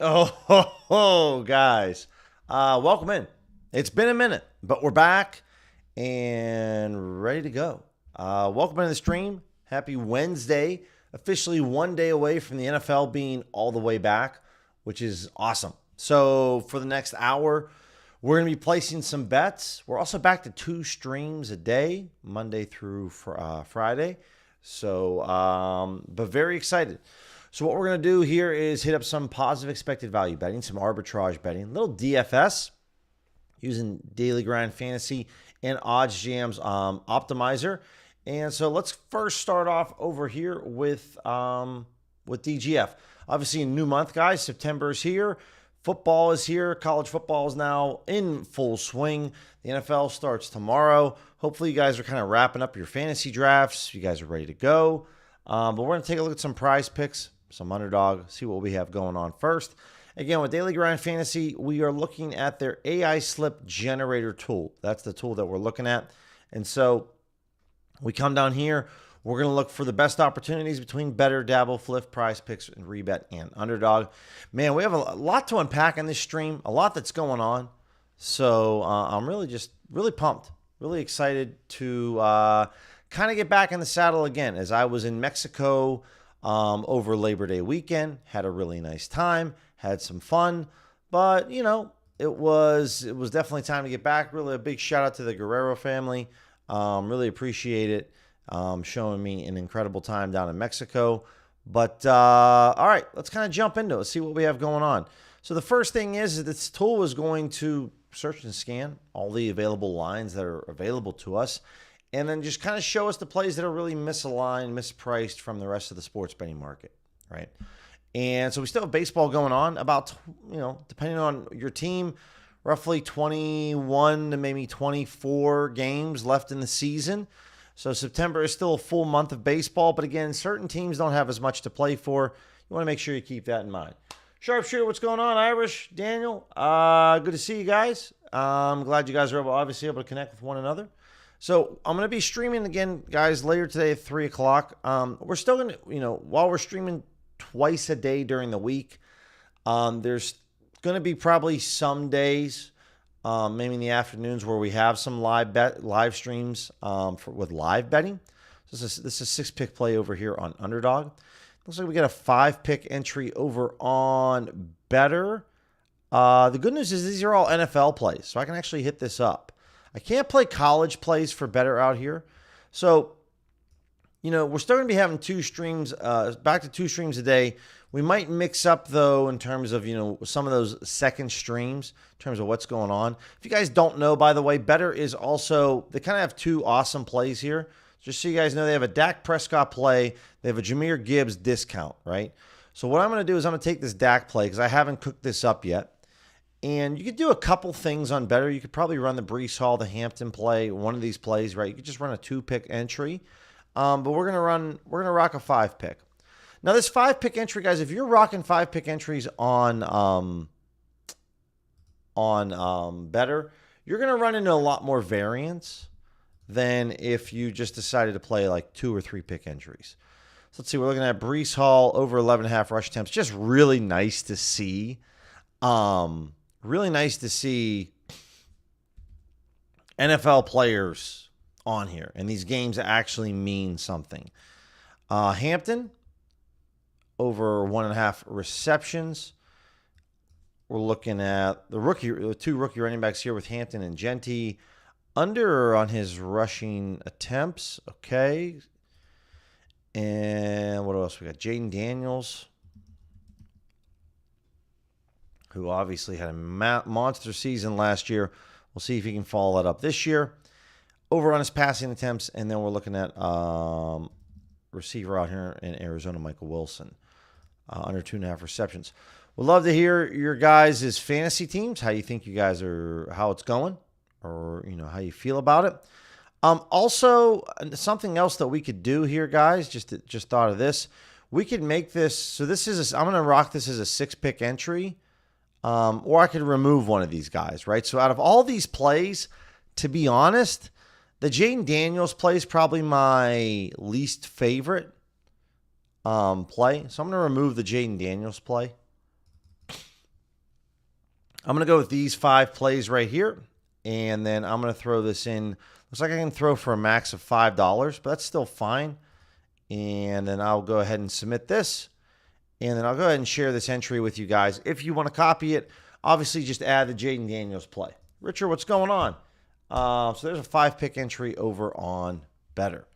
Guys, welcome in. It's been a minute, but we're back and ready to go. Welcome into the stream. Happy Wednesday. Officially 1 day away from the NFL being all the way back, which is awesome. So for the next hour, we're going to be placing some bets. We're also back to 2 streams a day, Monday through Friday. So, but very excited. So what we're going to do here is hit up some positive expected value betting, some arbitrage betting, a little DFS using Daily Grind Fantasy and Odds Jams Optimizer. And so let's first start off over here with DGF. Obviously a new month, guys. September is here. Football is here. College football is now in full swing. The NFL starts tomorrow. Hopefully you guys are kind of wrapping up your fantasy drafts. You guys are ready to go. But we're going to take a look at some prize picks, some underdog, see what we have going on first. Again, with Daily Grind Fantasy, we are looking at their AI slip generator tool. That's the tool that we're looking at. And so we come down here. We're going to look for the best opportunities between better, dabble, flip, prize picks, and rebet, and underdog. Man, we have a lot to unpack in this stream, a lot that's going on. So I'm really pumped, really excited to kind of get back in the saddle again. As I was in Mexico over Labor Day weekend, had a really nice time, had some fun, but it was definitely time to get back. Really a big shout out to the Guerrero family. Really appreciate it. Showing me an incredible time down in Mexico. But all right, let's kind of jump into it. Let's see what we have going on. So the first thing is this tool is going to search and scan all the available lines that are available to us, and then just kind of show us the plays that are really misaligned, mispriced from the rest of the sports betting market, right? And so we still have baseball going on. About, depending on your team, roughly 21 to maybe 24 games left in the season. So September is still a full month of baseball, but again, certain teams don't have as much to play for. You want to make sure you keep that in mind. Sharpshooter, what's going on? Irish, Daniel, good to see you guys. I'm glad you guys are obviously able to connect with one another. So I'm going to be streaming again, guys, later today at 3 o'clock. We're still going to, while we're streaming twice a day during the week, there's going to be probably some days, maybe in the afternoons, where we have some live streams with live betting. So this is 6-pick play over here on Underdog. Looks like we get a 5-pick entry over on Better. The good news is these are all NFL plays, so I can actually hit this up. I can't play college plays for Better out here. So, we're still going to be having 2 streams, back to 2 streams a day. We might mix up, though, in terms of, some of those second streams, in terms of what's going on. If you guys don't know, by the way, Better is also, they kind of have 2 awesome plays here. Just so you guys know, they have a Dak Prescott play. They have a Jahmyr Gibbs discount, right? So what I'm going to do is I'm going to take this Dak play because I haven't cooked this up yet. And you could do a couple things on Better. You could probably run the Breece Hall, the Hampton play, one of these plays, right? You could just run a 2-pick entry. But we're going to rock a 5-pick. Now, this 5-pick entry, guys, if you're rocking 5-pick entries on Better, you're going to run into a lot more variance than if you just decided to play like 2 or 3-pick entries. So let's see. We're looking at Breece Hall over 11.5 rush attempts. Just really nice to see. Really nice to see NFL players on here and these games actually mean something. Hampton over 1.5 receptions. We're looking at the 2 rookie running backs here with Hampton and Genty. Under on his rushing attempts. Okay. And what else we got? Jaden Daniels, who obviously had a monster season last year. We'll see if he can follow that up this year. Over on his passing attempts. And then we're looking at receiver out here in Arizona, Michael Wilson. Under 2.5 receptions. We'd love to hear your guys' fantasy teams, how you think you guys are, how it's going, or how you feel about it. Also, something else that we could do here, guys, just thought of this. We could make this, so this is, I'm going to rock this as a 6-pick entry, or I could remove one of these guys, right? So out of all these plays, to be honest, the Jaden Daniels play is probably my least favorite play. So I'm going to remove the Jaden Daniels play. I'm going to go with these 5 plays right here, and then I'm going to throw this in. Looks like I can throw for a max of $5, but that's still fine. And then I'll go ahead and submit this, and then I'll go ahead and share this entry with you guys. If you want to copy it, obviously just add the Jaden Daniels play. Richard, what's going on? So there's a 5-pick entry over on Better.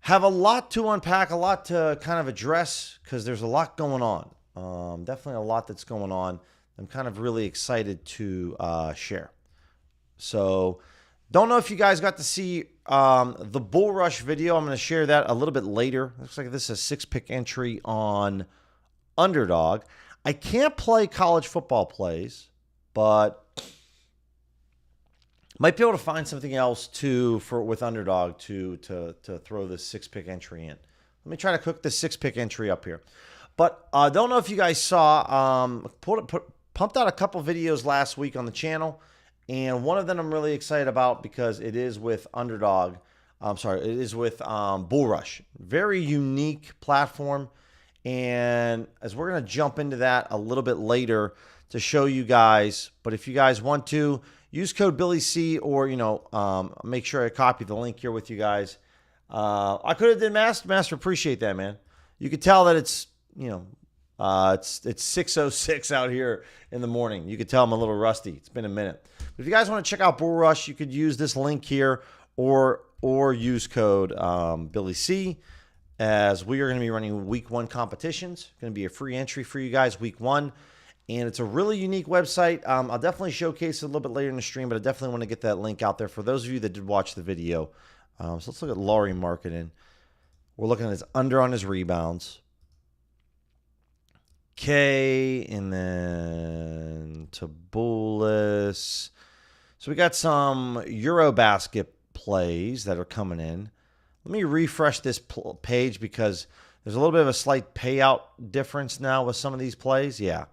Have a lot to unpack, a lot to kind of address because there's a lot going on. Definitely a lot that's going on. I'm kind of really excited to share. So don't know if you guys got to see the Bull Rush video. I'm going to share that a little bit later. Looks like this is a 6-pick entry on Underdog. I can't play college football plays, but might be able to find something else with Underdog to throw this 6-pick entry in. Let me try to cook this 6-pick entry up here. But don't know if you guys saw, pumped out a couple videos last week on the channel, and one of them I'm really excited about because it is with Underdog. It is with Bull Rush. Very unique platform, and as we're going to jump into that a little bit later to show you guys. But if you guys want to, use code BillyC, or make sure I copy the link here with you guys. I could have did Master. Appreciate that, man. You could tell that it's it's 6:06 out here in the morning. You could tell I'm a little rusty. It's been a minute. But if you guys want to check out Bull Rush, you could use this link here or use code BillyC, as we are going to be running week 1 competitions. Going to be a free entry for you guys week 1. And it's a really unique website. I'll definitely showcase it a little bit later in the stream, but I definitely want to get that link out there for those of you that did watch the video. So let's look at Laurie Marketing. We're looking at his under on his rebounds. Okay, and then Tabulis. So we got some Eurobasket plays that are coming in. Let me refresh this page because there's a little bit of a slight payout difference now with some of these plays. Yeah.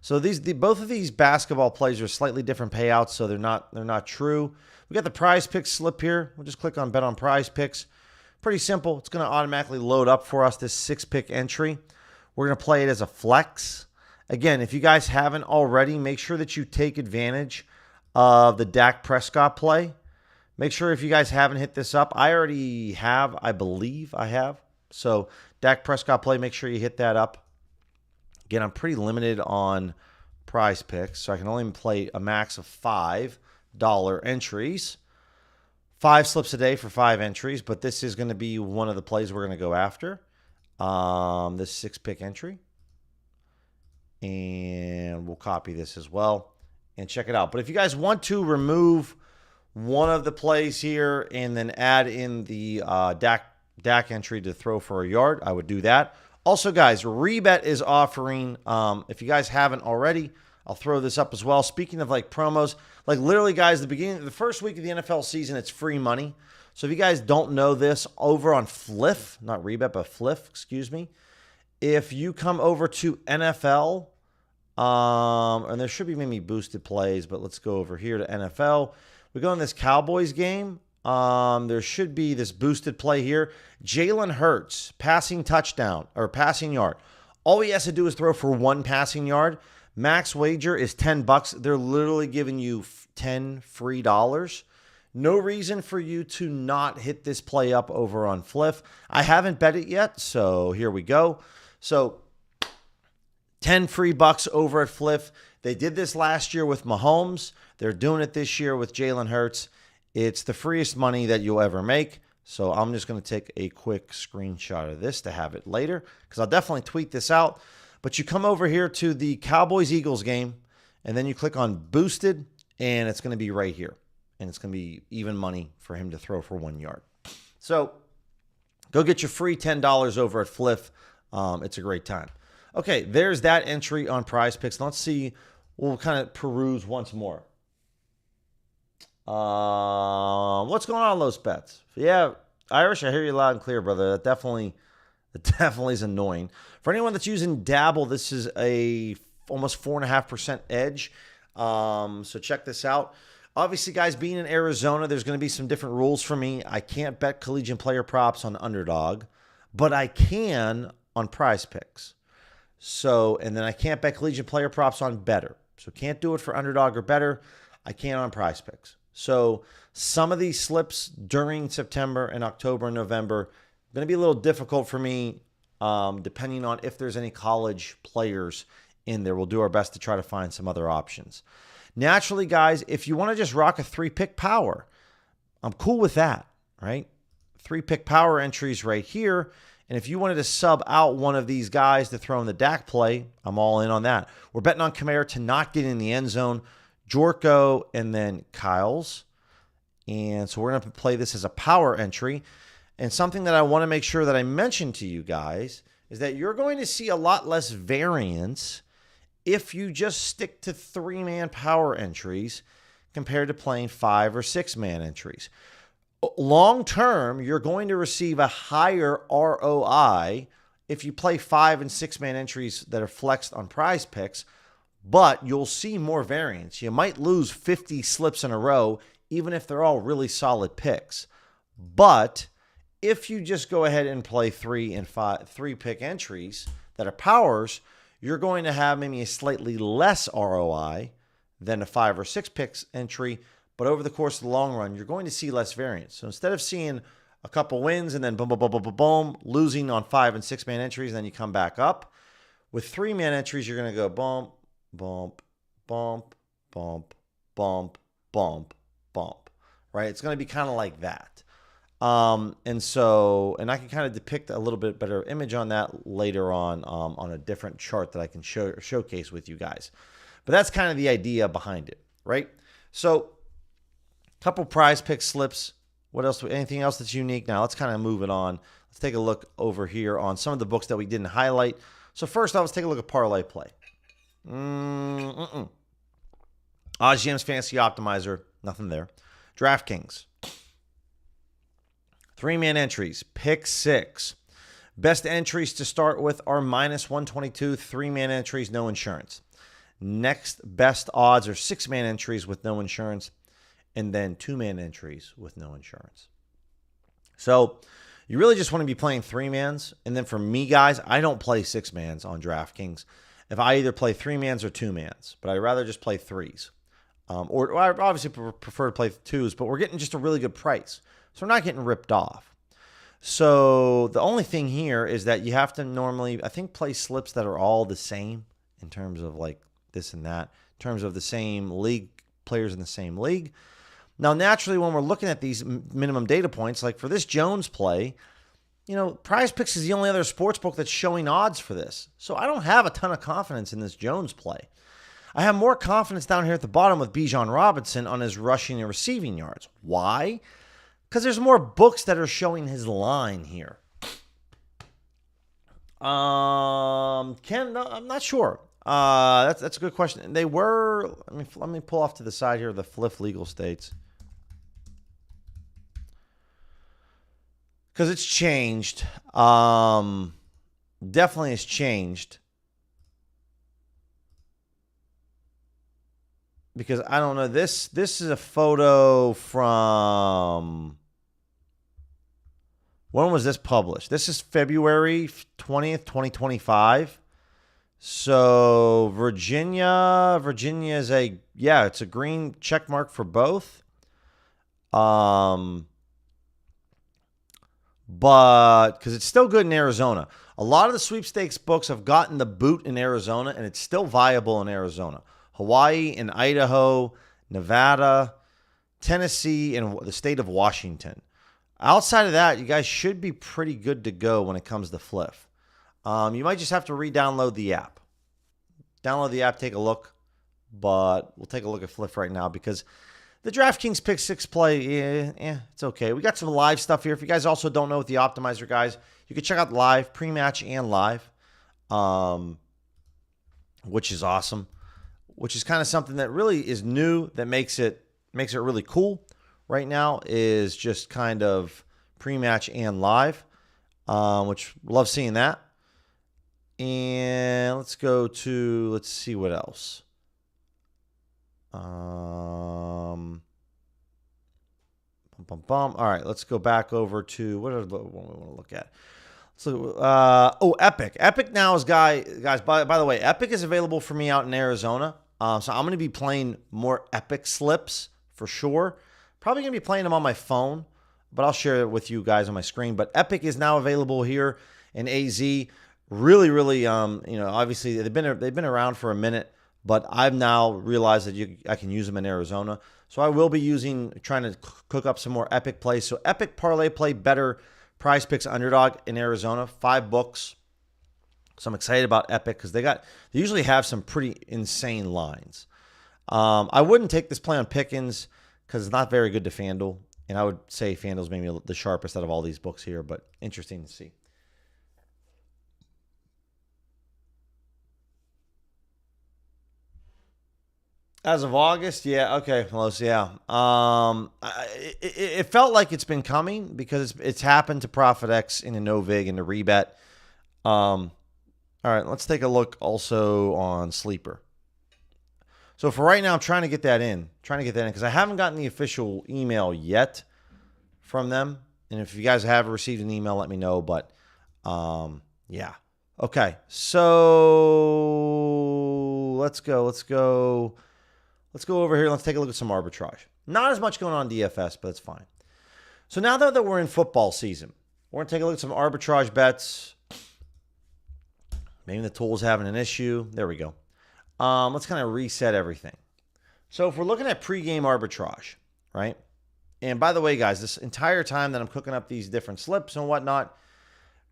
So both of these basketball plays are slightly different payouts, so they're not true. We got the PrizePicks slip here. We'll just click on Bet on PrizePicks. Pretty simple. It's going to automatically load up for us this 6-pick entry. We're going to play it as a flex. Again, if you guys haven't already, make sure that you take advantage of the Dak Prescott play. Make sure if you guys haven't hit this up, I already have, I believe I have. So Dak Prescott play, make sure you hit that up. Again, I'm pretty limited on PrizePicks, so I can only play a max of $5 entries. 5 slips a day for 5 entries, but this is going to be one of the plays we're going to go after. This 6-pick entry. And we'll copy this as well and check it out. But if you guys want to remove one of the plays here and then add in the Dak entry to throw for a yard, I would do that. Also, guys, Rebet is offering, if you guys haven't already, I'll throw this up as well. Speaking of like promos, like literally, guys, the first week of the NFL season, it's free money. So if you guys don't know this, over on Fliff, not Rebet, but Fliff, excuse me, if you come over to NFL, and there should be maybe boosted plays, but let's go over here to NFL. We go in this Cowboys game. There should be this boosted play here. Jalen Hurts, passing touchdown or passing yard. All he has to do is throw for 1 passing yard. Max wager is $10. They're literally giving you $10 free. No reason for you to not hit this play up over on Fliff. I haven't bet it yet, so here we go. So 10 free bucks over at Fliff. They did this last year with Mahomes. They're doing it this year with Jalen Hurts. It's the freest money that you'll ever make. So I'm just going to take a quick screenshot of this to have it later, because I'll definitely tweet this out. But you come over here to the Cowboys-Eagles game, and then you click on Boosted, and it's going to be right here. And it's going to be even money for him to throw for 1 yard. So go get your free $10 over at Fliff. It's a great time. Okay, there's that entry on PrizePicks. Let's see. We'll kind of peruse once more. What's going on, Los Bets? Yeah, Irish, I hear you loud and clear, brother. That definitely is annoying. For anyone that's using Dabble, this is a almost 4.5% edge. So check this out. Obviously, guys, being in Arizona, there's going to be some different rules for me. I can't bet collegiate player props on Underdog, but I can on PrizePicks. So, and then I can't bet collegiate player props on Better. So can't do it for underdog or better. I can on PrizePicks. So some of these slips during September and October and November going to be a little difficult for me, depending on if there's any college players in there. We'll do our best to try to find some other options. Naturally, guys, if you want to just rock a 3-pick power, I'm cool with that, right? 3-pick power entries right here. And if you wanted to sub out one of these guys to throw in the Dak play, I'm all in on that. We're betting on Kamara to not get in the end zone, Jorko, and then Kyles. And so we're going to play this as a power entry. And something that I want to make sure that I mention to you guys is that you're going to see a lot less variance if you just stick to 3-man power entries compared to playing 5 or 6-man entries. Long term, you're going to receive a higher ROI if you play 5 and 6-man entries that are flexed on PrizePicks, but you'll see more variance. You might lose 50 slips in a row, even if they're all really solid picks. But if you just go ahead and play 3 and 3-pick entries that are powers, you're going to have maybe a slightly less ROI than a 5 or 6 picks entry. But over the course of the long run, you're going to see less variance. So instead of seeing a couple wins and then boom, boom, boom, boom, boom, boom, losing on 5 and 6-man entries, and then you come back up, with 3-man entries, you're going to go bump, bump, bump, bump, bump, bump, bump, right? It's going to be kind of like that. And I can kind of depict a little bit better image on that later on a different chart that I can showcase with you guys. But that's kind of the idea behind it, right? So couple PrizePicks slips. What else? Anything else that's unique? Now let's kind of move it on. Let's take a look over here on some of the books that we didn't highlight. So first off, let's take a look at Parlay Play. OddsJam's Fantasy Optimizer, nothing there. DraftKings. 3-man entries, pick 6. Best entries to start with are -122, 3-man entries, no insurance. Next best odds are 6-man entries with no insurance, and then 2-man entries with no insurance. So you really just want to be playing 3-mans. And then for me, guys, I don't play 6-mans on DraftKings. If I either play 3-mans or 2-mans, but I'd rather just play 3s. Or I obviously prefer to play 2s, but we're getting just a really good price. So we're not getting ripped off. So the only thing here is that you have to normally, I think, play slips that are all the same in terms of like this and that, in terms of the same league, players in the same league. Now, naturally, when we're looking at these minimum data points, like for this Jones play, you know, PrizePicks is the only other sports book that's showing odds for this. So I don't have a ton of confidence in this Jones play. I have more confidence down here at the bottom with Bijan Robinson on his rushing and receiving yards. Why? Because there's more books that are showing his line here. I'm not sure. That's a good question. They were, let me pull off to the side here, the Fliff legal states. Because it's changed. Definitely has changed. Because I don't know, this is a photo from, when was this published? This is February 20th, 2025. So Virginia is it's a green check mark for both. But because it's still good in Arizona. A lot of the sweepstakes books have gotten the boot in Arizona, and it's still viable in Arizona. Hawaii and Idaho, Nevada, Tennessee, and the state of Washington. Outside of that, you guys should be pretty good to go when it comes to Fliff. You might just have to re-download the app. Download the app, take a look. But we'll take a look at Fliff right now because the DraftKings Pick 6 play, it's okay. We got some live stuff here. If you guys also don't know what the optimizer, guys, you can check out live, pre-match and live, which is awesome. Which is kind of something that really is new that makes it really cool right now, is just kind of pre-match and live, which love seeing that. And let's see what else. All right, let's go back over to what we want to look at. So, Epic. Epic now is guys. By the way, Epic is available for me out in Arizona. So I'm going to be playing more epic slips for sure. Probably going to be playing them on my phone, but I'll share it with you guys on my screen. But Epic is now available here in AZ. Really, really, obviously they've been around for a minute, but I've now realized that I can use them in Arizona. So I will be trying to cook up some more Epic plays. So Epic Parlay Play Better PrizePicks Underdog in Arizona, 5 books. So I'm excited about Epic because they usually have some pretty insane lines. I wouldn't take this play on Pickens because it's not very good to FanDuel. And I would say FanDuel's maybe the sharpest out of all these books here, but interesting to see. As of August, yeah, okay, close, yeah. It felt like it's been coming because it's happened to ProfitX in a no vig and a rebet. All right, let's take a look also on Sleeper. So for right now, I'm trying to get that in because I haven't gotten the official email yet from them. And if you guys have received an email, let me know. But yeah, okay. So let's go over here. Let's take a look at some arbitrage. Not as much going on DFS, but it's fine. So now that we're in football season, we're gonna take a look at some arbitrage bets. Maybe the tool's having an issue. There we go. Let's kind of reset everything. So if we're looking at pregame arbitrage, right? And by the way, guys, this entire time that I'm cooking up these different slips and whatnot,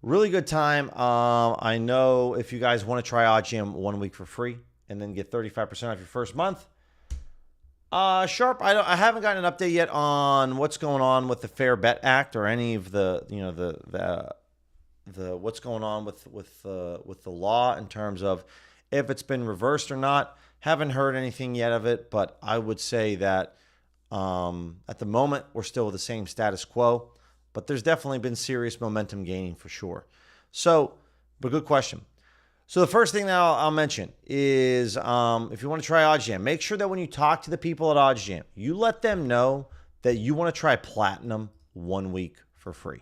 really good time. I know if you guys want to try OddsJam 1 week for free and then get 35% off your first month. Sharp, I haven't gotten an update yet on what's going on with the Fair Bet Act or any of the what's going on with the law in terms of if it's been reversed or not. Haven't heard anything yet of it, but I would say that at the moment we're still with the same status quo, but there's definitely been serious momentum gaining for sure. So, but good question. So the first thing that I'll mention is if you want to try OddsJam, make sure that when you talk to the people at OddsJam, you let them know that you want to try Platinum 1 week for free.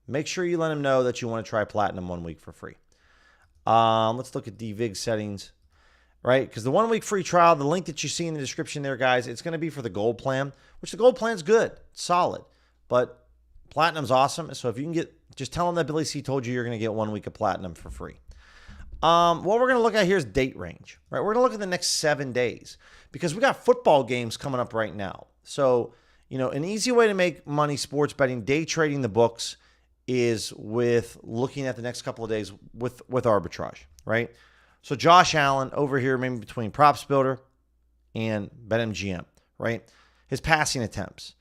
Make sure you let them know that you want to try Platinum 1 week for free. Let's look at DVIG settings, right? Because the 1 week free trial, the link that you see in the description there, guys, it's going to be for the gold plan, which the gold plan's good, it's solid, but Platinum's awesome. So if you can just tell them that Billy C told you you're going to get 1 week of Platinum for free. What we're going to look at here is date range, right? We're going to look at the next 7 days because we got football games coming up right now. So, an easy way to make money sports betting, day trading the books, is with looking at the next couple of days with arbitrage, right? So Josh Allen over here, maybe between Props Builder and BetMGM, right? His passing attempts,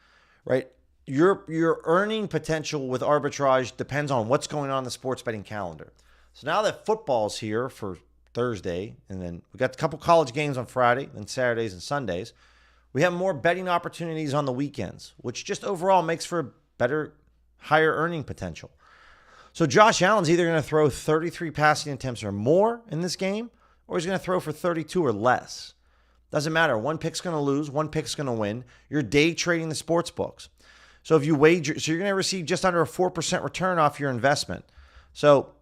right? Your earning potential with arbitrage depends on what's going on in the sports betting calendar. So now that football's here for Thursday, and then we got a couple college games on Friday, then Saturdays and Sundays, we have more betting opportunities on the weekends, which just overall makes for a better, higher earning potential. So Josh Allen's either going to throw 33 passing attempts or more in this game, or he's going to throw for 32 or less. Doesn't matter. One pick's going to lose, one pick's going to win. You're day trading the sports books. So if you wager, so you're going to receive just under a 4% return off your investment. So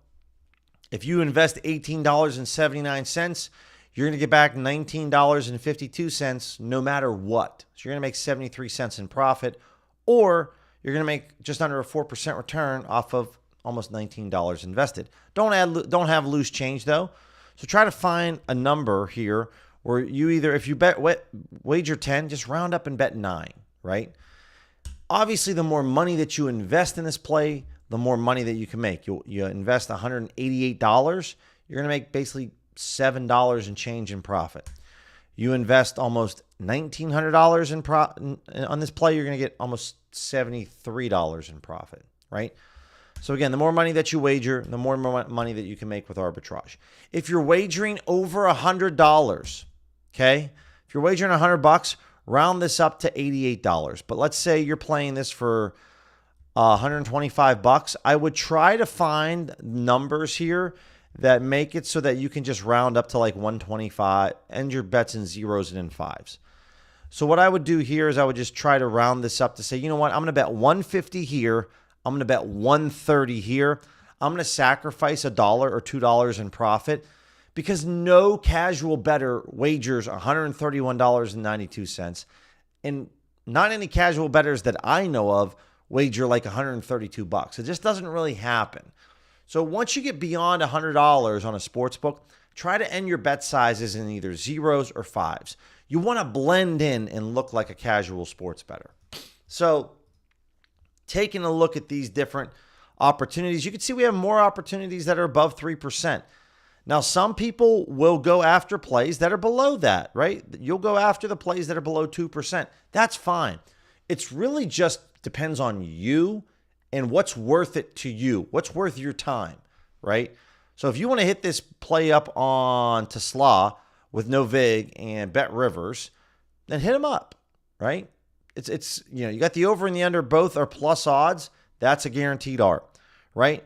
if you invest $18.79, you're going to get back $19.52 no matter what. So you're going to make 73 cents in profit, or you're going to make just under a 4% return off of almost $19 invested. Don't have loose change though. So try to find a number here where you either, if you wager 10, just round up and bet 9, right? Obviously, the more money that you invest in this play, the more money that you can make. You invest $188, you're going to make basically $7 and change in profit. You invest almost $1,900 on this play, you're going to get almost $73 in profit, right? So again, the more money that you wager, the more money that you can make with arbitrage. If you're wagering over $100, okay? If you're wagering $100, round this up to $88. But let's say you're playing this for $125. I would try to find numbers here that make it so that you can just round up to like 125, end your bets in zeros and in fives. So what I would do here is I would just try to round this up to say, you know what, I'm going to bet 150 here. I'm going to bet 130 here. I'm going to sacrifice $1 or $2 in profit because no casual bettor wagers $131.92. And not any casual bettors that I know of wager like $132. It just doesn't really happen. So once you get beyond $100 on a sports book, try to end your bet sizes in either zeros or fives. You want to blend in and look like a casual sports bettor. So taking a look at these different opportunities, you can see we have more opportunities that are above 3%. Now, some people will go after plays that are below that, right? You'll go after the plays that are below 2%. That's fine. It's really just depends on you and what's worth it to you, what's worth your time, right? So if you want to hit this play up on Tesla with no vig and bet rivers, then hit them up, right? It's you got the over and the under, both are plus odds. That's a guaranteed art, right?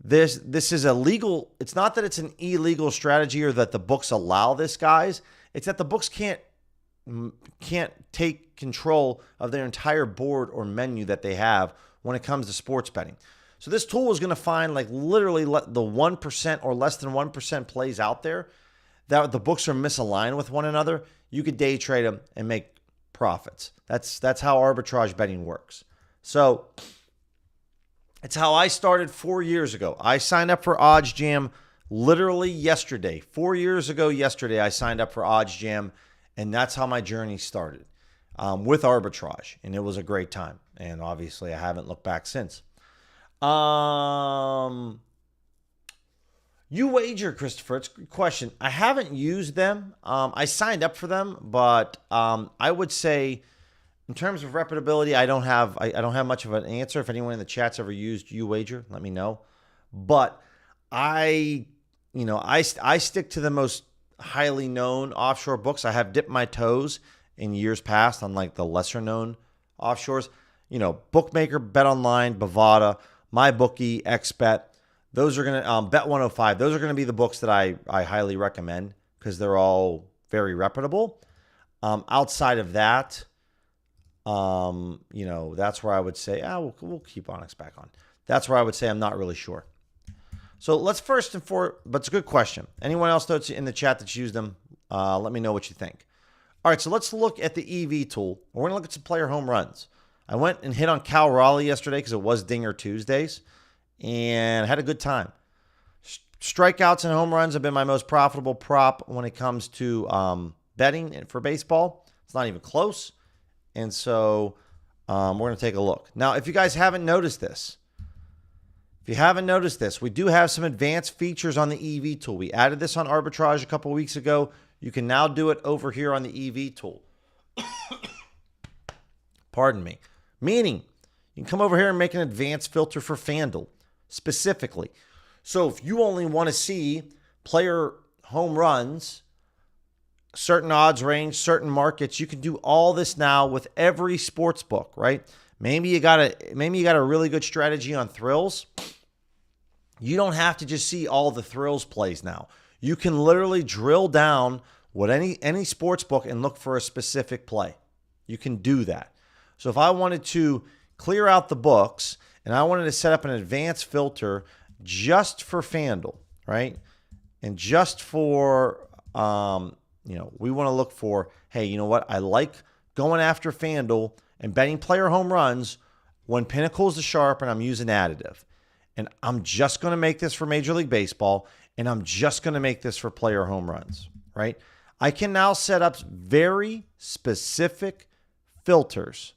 This is a legal. It's not that it's an illegal strategy or that the books allow this, guys. It's that the books can't take control of their entire board or menu that they have when it comes to sports betting. So this tool is going to find like literally the 1% or less than 1% plays out there that the books are misaligned with one another. You could day trade them and make profits. That's how arbitrage betting works. So it's how I started 4 years ago. I signed up for OddsJam literally yesterday. 4 years ago yesterday, I signed up for OddsJam, and that's how my journey started with arbitrage, and it was a great time. And obviously, I haven't looked back since. You wager, Christopher. It's a good question. I haven't used them. I signed up for them, but I would say, in terms of reputability, I don't have much of an answer. If anyone in the chat's ever used YouWager, let me know. But I stick to the most highly known offshore books. I have dipped my toes in years past on like the lesser known offshores. Bookmaker, BetOnline, Bovada, MyBookie, XBet. Those are going to Bet105. Those are going to be the books that I highly recommend because they're all very reputable. Outside of that, that's where I would say, we'll keep Onyx back on. That's where I would say I'm not really sure. So let's first and foremost, but it's a good question. Anyone else that's in the chat that's used them, let me know what you think. All right, so let's look at the EV tool. We're going to look at some player home runs. I went and hit on Cal Raleigh yesterday because it was Dinger Tuesdays and had a good time. Strikeouts and home runs have been my most profitable prop when it comes to betting for baseball. It's not even close. And so we're going to take a look. Now, if you guys haven't noticed this, we do have some advanced features on the EV tool. We added this on arbitrage a couple weeks ago. You can now do it over here on the EV tool. Pardon me. Meaning, you can come over here and make an advanced filter for FanDuel specifically. So if you only want to see player home runs, certain odds range, certain markets, you can do all this now with every sports book, right? Maybe you got a really good strategy on thrills. You don't have to just see all the thrills plays now. You can literally drill down what any sports book and look for a specific play. You can do that. So if I wanted to clear out the books and I wanted to set up an advanced filter just for FanDuel, right? And just for, we want to look for, hey, you know what? I like going after FanDuel and betting player home runs when Pinnacle's the sharp and I'm using additive. And I'm just going to make this for Major League Baseball and I'm just going to make this for player home runs, right? I can now set up very specific filters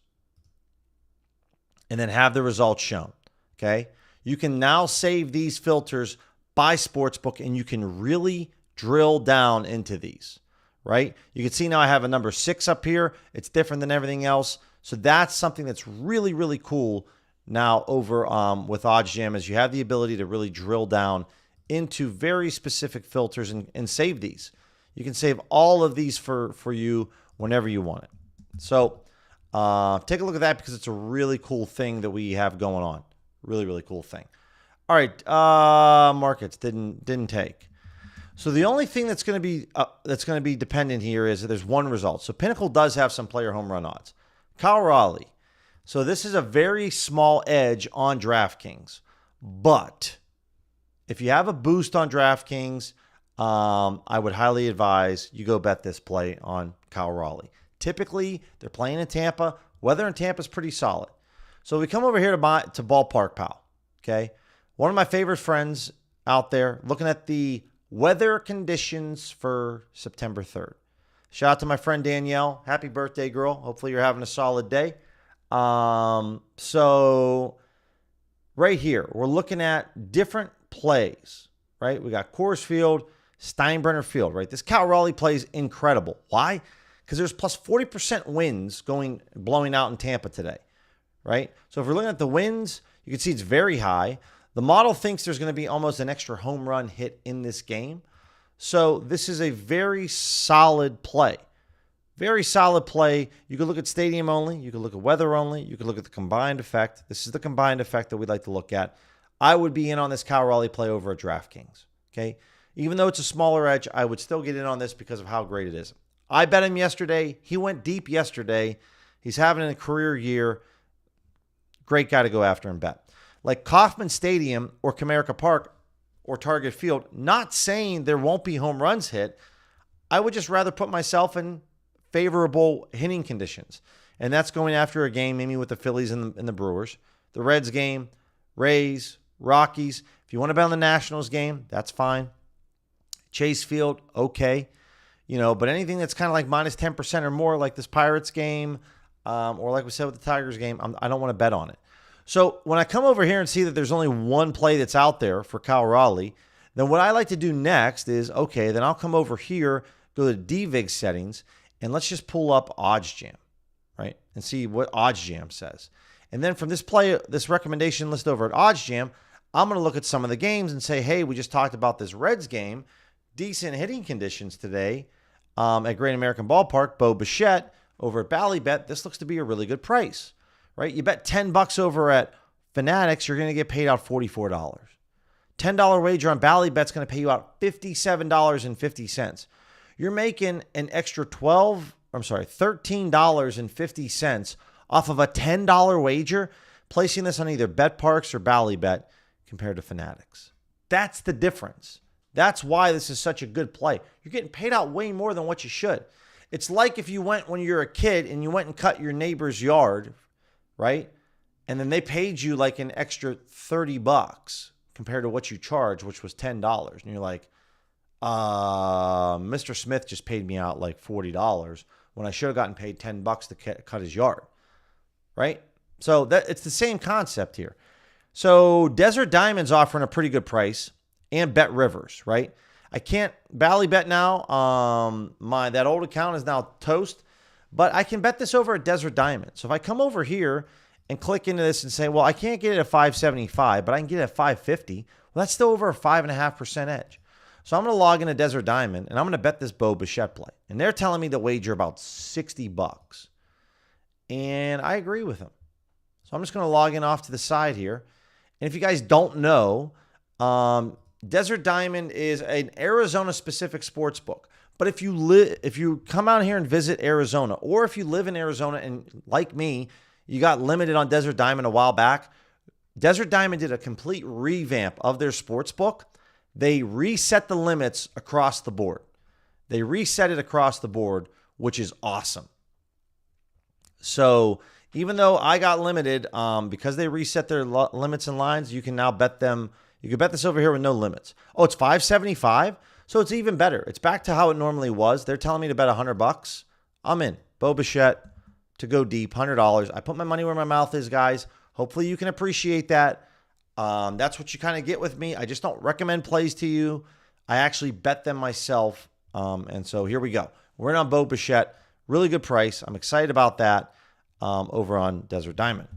and then have the results shown, okay? You can now save these filters by sportsbook and you can really drill down into these, right? You can see now I have a number 6 up here. It's different than everything else. So that's something that's really, really cool now over with OddsJam is you have the ability to really drill down into very specific filters and save these. You can save all of these for you whenever you want it. So take a look at that because it's a really cool thing that we have going on. Really, really cool thing. All right, markets didn't take. So the only thing that's going to be dependent here is that there's one result. So Pinnacle does have some player home run odds. Cal Raleigh. So this is a very small edge on DraftKings. But if you have a boost on DraftKings, I would highly advise you go bet this play on Cal Raleigh. Typically, they're playing in Tampa. Weather in Tampa is pretty solid. So we come over here to Ballpark Pal, okay? One of my favorite friends out there looking at the weather conditions for September 3rd. Shout out to my friend Danielle. Happy birthday, girl. Hopefully you're having a solid day. So right here, we're looking at different plays, right? We got Coors Field, Steinbrenner Field, right? This Cal Raleigh play is incredible. Why? Because there's plus 40% winds blowing out in Tampa today, right? So if we're looking at the winds, you can see it's very high. The model thinks there's going to be almost an extra home run hit in this game. So this is a very solid play. Very solid play. You could look at stadium only. You could look at weather only. You could look at the combined effect. This is the combined effect that we'd like to look at. I would be in on this Cal Raleigh play over at DraftKings, okay? Even though it's a smaller edge, I would still get in on this because of how great it is. I bet him yesterday. He went deep yesterday. He's having a career year. Great guy to go after and bet. Like Kauffman Stadium or Comerica Park or Target Field, not saying there won't be home runs hit. I would just rather put myself in favorable hitting conditions. And that's going after a game maybe with the Phillies and the Brewers. The Reds game, Rays, Rockies. If you want to bet on the Nationals game, that's fine. Chase Field, okay. But anything that's kind of like minus 10% or more, like this Pirates game, or like we said with the Tigers game, I don't want to bet on it. So when I come over here and see that there's only one play that's out there for Cal Raleigh, then what I like to do next is, okay, then I'll come over here, go to DVIG settings, and let's just pull up OddsJam, right? And see what OddsJam says. And then from this recommendation list over at OddsJam, I'm going to look at some of the games and say, hey, we just talked about this Reds game. Decent hitting conditions today at Great American Ballpark. Bo Bichette over at Ballybet. This looks to be a really good price, right? You bet $10 over at Fanatics, you're going to get paid out $44. $10 wager on Ballybet's going to pay you out $57.50. You're making an extra $13.50 off of a $10 wager, placing this on either BetParks or Ballybet compared to Fanatics. That's the difference. That's why this is such a good play. You're getting paid out way more than what you should. It's like if you went when you're a kid and you went and cut your neighbor's yard, right? And then they paid you like an extra $30 compared to what you charged, which was $10. And you're like, Mr. Smith just paid me out like $40 when I should have gotten paid $10 to cut his yard, right? So it's the same concept here. So Desert Diamond's offering a pretty good price, and Bet Rivers, right? I can't Ballybet now. That old account is now toast, but I can bet this over at Desert Diamond. So if I come over here and click into this and say, well, I can't get it at 575, but I can get it at 550. Well, that's still over a 5.5% edge. So I'm going to log into Desert Diamond, and I'm going to bet this Bo Bichette play. And they're telling me to wager about $60. And I agree with them. So I'm just going to log in off to the side here. And if you guys don't know, Desert Diamond is an Arizona-specific sports book. But if you come out here and visit Arizona, or if you live in Arizona and, like me, you got limited on Desert Diamond a while back, Desert Diamond did a complete revamp of their sports book. They reset the limits across the board. They reset it across the board, which is awesome. So even though I got limited, because they reset their limits and lines, you can now bet them. You can bet this over here with no limits. Oh, it's $575, so it's even better. It's back to how it normally was. They're telling me to bet $100. I'm in. Bo Bichette to go deep, $100. I put my money where my mouth is, guys. Hopefully you can appreciate that. That's what you kind of get with me. I just don't recommend plays to you. I actually bet them myself. And so here we go. We're in on Bo Bichette. Really good price. I'm excited about that over on Desert Diamond.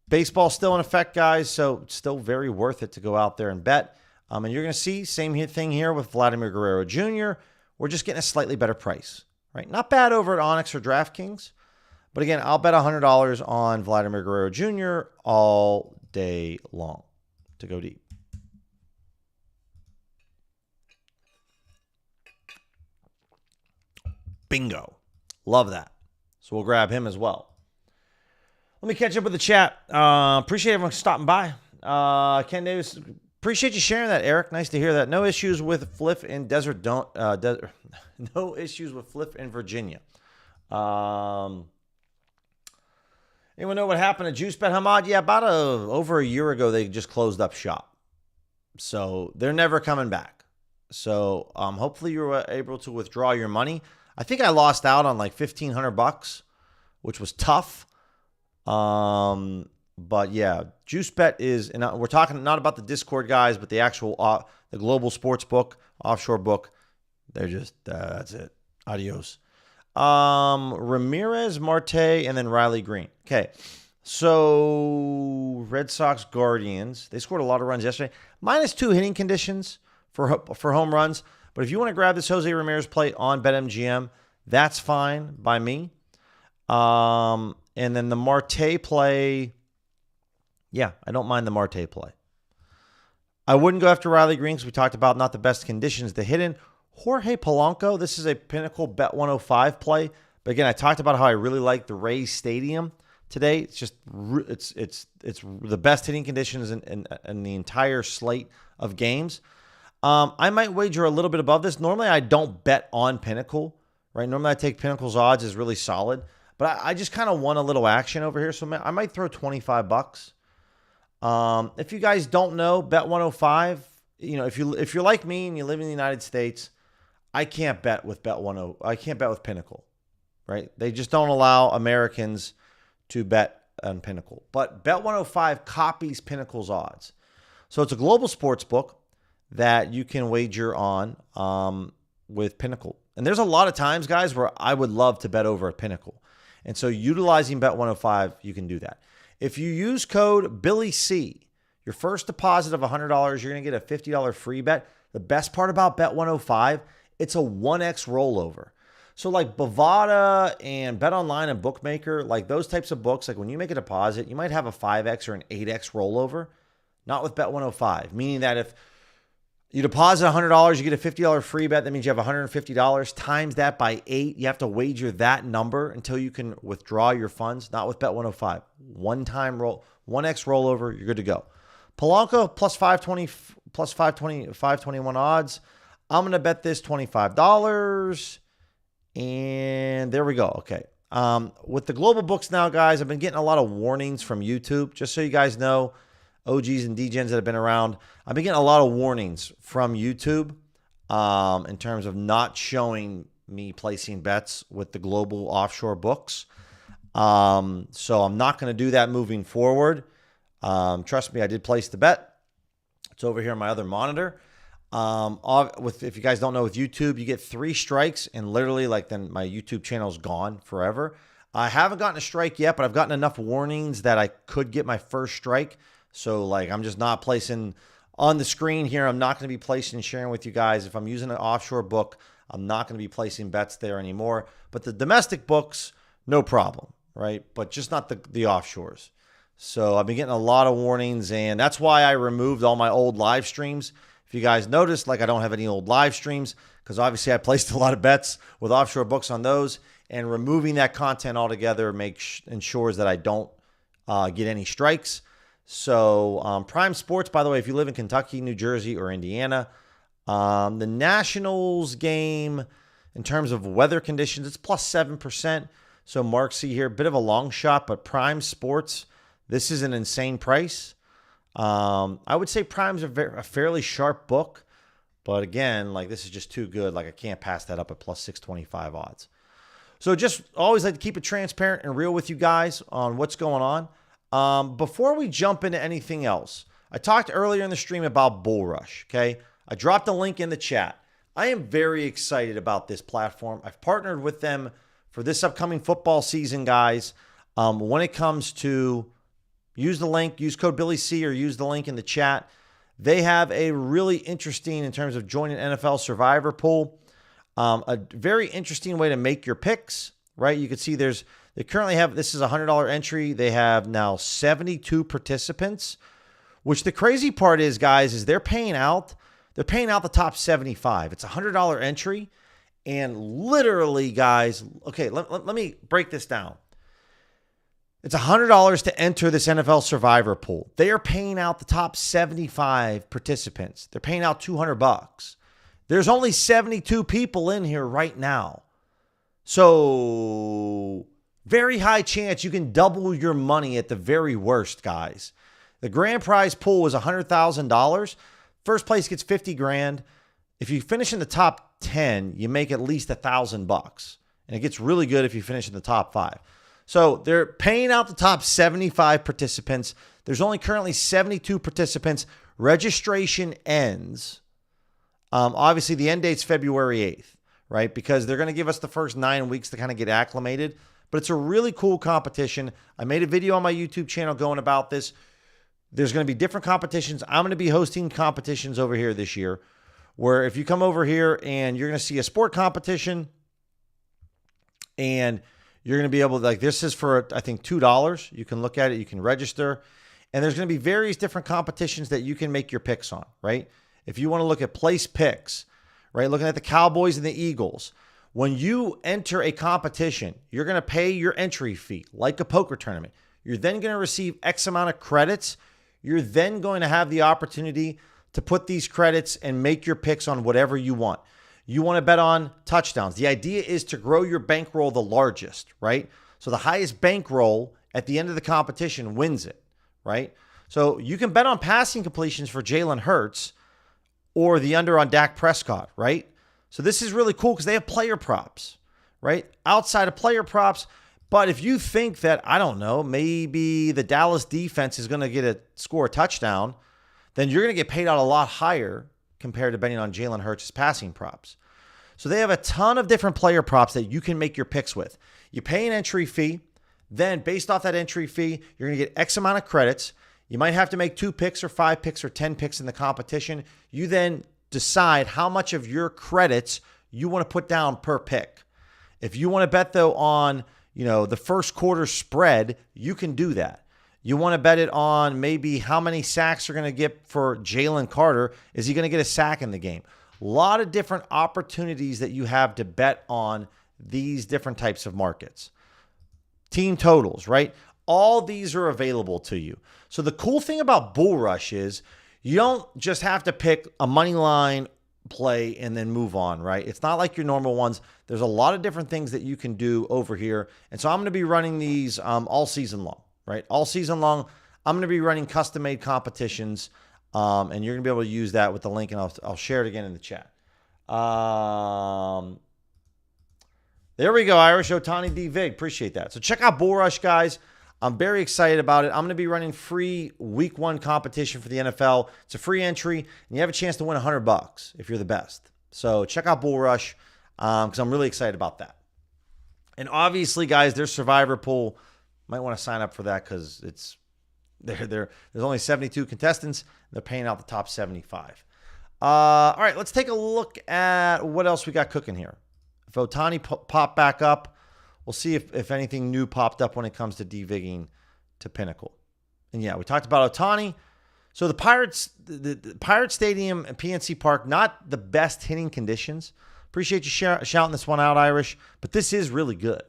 Baseball's still in effect, guys, so it's still very worth it to go out there and bet. And you're going to see same thing here with Vladimir Guerrero Jr. We're just getting a slightly better price, right? Not bad over at Onyx or DraftKings. But again, I'll bet $100 on Vladimir Guerrero Jr. all day long to go deep. Bingo. Love that. So we'll grab him as well. Let me catch up with the chat. Appreciate everyone stopping by. Ken Davis, Appreciate you sharing that, Eric. Nice to hear that. No issues with Fliff in no issues with Fliff in Virginia. Anyone know what happened to JuiceBet, Hamad? Yeah, about over a year ago, they just closed up shop. So they're never coming back. So hopefully you were able to withdraw your money. I think I lost out on like $1,500, which was tough. But yeah, JuiceBet is, and we're talking not about the Discord guys, but the actual, the global sports book, offshore book. They're just, that's it. Adios. Ramirez, Marte, and then Riley Green. Okay. So Red Sox Guardians, they scored a lot of runs yesterday. -2 hitting conditions for home runs. But if you want to grab this Jose Ramirez play on BetMGM, that's fine by me. And then the Marte play, yeah, I don't mind the Marte play. I wouldn't go after Riley Green because we talked about not the best conditions to hit in. Jorge Polanco, this is a pinnacle Bet 105 play. But again, I talked about how I really like the Rays Stadium today. It's just it's the best hitting conditions in the entire slate of games. I might wager a little bit above this. Normally, I don't bet on Pinnacle, right? Normally, I take Pinnacle's odds is really solid. But I just kind of want a little action over here, so I might throw $25. If you guys don't know, Bet 105, if you're like me and you live in the United States, I can't bet with I can't bet with Pinnacle, right? They just don't allow Americans to bet on Pinnacle. But Bet 105 copies Pinnacle's odds. So it's a global sports book that you can wager on with Pinnacle. And there's a lot of times, guys, where I would love to bet over at Pinnacle. And so utilizing Bet 105, you can do that. If you use code BILLYC, your first deposit of $100, you're going to get a $50 free bet. The best part about Bet 105, it's a 1x rollover. So like Bovada and BetOnline and Bookmaker, like those types of books, like when you make a deposit, you might have a 5x or an 8x rollover. Not with Bet 105, meaning that if you deposit $100, you get a $50 free bet. That means you have $150. Times that by 8. You have to wager that number until you can withdraw your funds. Not with Bet 105. One-time roll, 1x rollover, you're good to go. Polanco plus 521 odds. I'm going to bet this $25. And there we go. Okay. With the global books now, guys, I've been getting a lot of warnings from YouTube. Just so you guys know, OGs and DGens that have been around, I've been getting a lot of warnings from YouTube in terms of not showing me placing bets with the global offshore books. So I'm not going to do that moving forward. Trust me, I did place the bet. It's over here on my other monitor. If you guys don't know, with YouTube, you get 3 strikes and literally then my YouTube channel is gone forever. I haven't gotten a strike yet, but I've gotten enough warnings that I could get my first strike. So I'm just not placing on the screen here. I'm not going to be placing and sharing with you guys. If I'm using an offshore book, I'm not going to be placing bets there anymore. But the domestic books, no problem, right? But just not the offshores. So I've been getting a lot of warnings, and that's why I removed all my old live streams. If you guys noticed, I don't have any old live streams because obviously I placed a lot of bets with offshore books on those, and removing that content altogether ensures that I don't get any strikes. So Prime Sports, by the way, if you live in Kentucky, New Jersey, or Indiana, the Nationals game, in terms of weather conditions, it's plus 7%. So Mark C here, a bit of a long shot, but Prime Sports, this is an insane price. I would say Prime's a fairly sharp book, but again, this is just too good. I can't pass that up at plus 625 odds. So just always like to keep it transparent and real with you guys on what's going on. Before we jump into anything else, I talked earlier in the stream about Bull Rush, okay? I dropped a link in the chat. I am very excited about this platform. I've partnered with them for this upcoming football season, guys. When it comes to use the link, use code BillyC, or use the link in the chat. They have a really interesting, in terms of joining NFL Survivor Pool, a very interesting way to make your picks, right? You can see they currently have, this is a $100 entry. They have now 72 participants, which the crazy part is, guys, is they're paying out the top 75. It's a $100 entry. And literally, guys, okay, let me break this down. It's $100 to enter this NFL Survivor pool. They are paying out the top 75 participants. They're paying out $200. There's only 72 people in here right now. So very high chance you can double your money at the very worst, guys. The grand prize pool is $100,000. First place gets 50 grand. If you finish in the top 10, you make at least $1,000. And it gets really good if you finish in the top 5. So they're paying out the top 75 participants. There's only currently 72 participants. Registration ends. Obviously, the end date's February 8th, right? Because they're going to give us the first 9 weeks to kind of get acclimated. But it's a really cool competition. I made a video on my YouTube channel going about this. There's going to be different competitions. I'm going to be hosting competitions over here this year, where if you come over here and you're going to see a sport competition, and you're going to be able to, like, this is for, I think, $2. You can look at it. You can register. And there's going to be various different competitions that you can make your picks on, right? If you want to look at place picks, right? Looking at the Cowboys and the Eagles. When you enter a competition, you're going to pay your entry fee like a poker tournament. You're then going to receive X amount of credits. You're then going to have the opportunity to put these credits and make your picks on whatever you want. You want to bet on touchdowns. The idea is to grow your bankroll the largest, right? So the highest bankroll at the end of the competition wins it, right? So you can bet on passing completions for Jalen Hurts or the under on Dak Prescott, right? So this is really cool because they have player props, right? Outside of player props. But if you think that, I don't know, maybe the Dallas defense is going to score a touchdown, then you're going to get paid out a lot higher compared to betting on Jalen Hurts' passing props. So they have a ton of different player props that you can make your picks with. You pay an entry fee. Then based off that entry fee, you're going to get X amount of credits. You might have to make 2 picks or 5 picks or 10 picks in the competition. You then decide how much of your credits you want to put down per pick. If you want to bet, though, on, the first quarter spread, you can do that. You want to bet it on maybe how many sacks you're going to get for Jalen Carter. Is he going to get a sack in the game? A lot of different opportunities that you have to bet on these different types of markets. Team totals, right? All these are available to you. So the cool thing about Bull Rush is you don't just have to pick a money line play and then move on, right? It's not like your normal ones. There's a lot of different things that you can do over here. And so I'm going to be running these all season long. Right? All season long, I'm going to be running custom-made competitions, and you're going to be able to use that with the link, and I'll share it again in the chat. There we go, Irish Otani D. Vig. Appreciate that. So check out Bull Rush, guys. I'm very excited about it. I'm going to be running free week 1 competition for the NFL. It's a free entry, and you have a chance to win $100 if you're the best. So check out Bull Rush because I'm really excited about that. And obviously, guys, there's Survivor Pool. Might want to sign up for that because there's only 72 contestants. They're paying out the top 75. All right, let's take a look at what else we got cooking here. If Otani popped back up, we'll see if anything new popped up when it comes to devigging to Pinnacle. And yeah, we talked about Otani. So the Pirates, the Pirate Stadium and PNC Park, not the best hitting conditions. Appreciate you shouting this one out, Irish. But this is really good.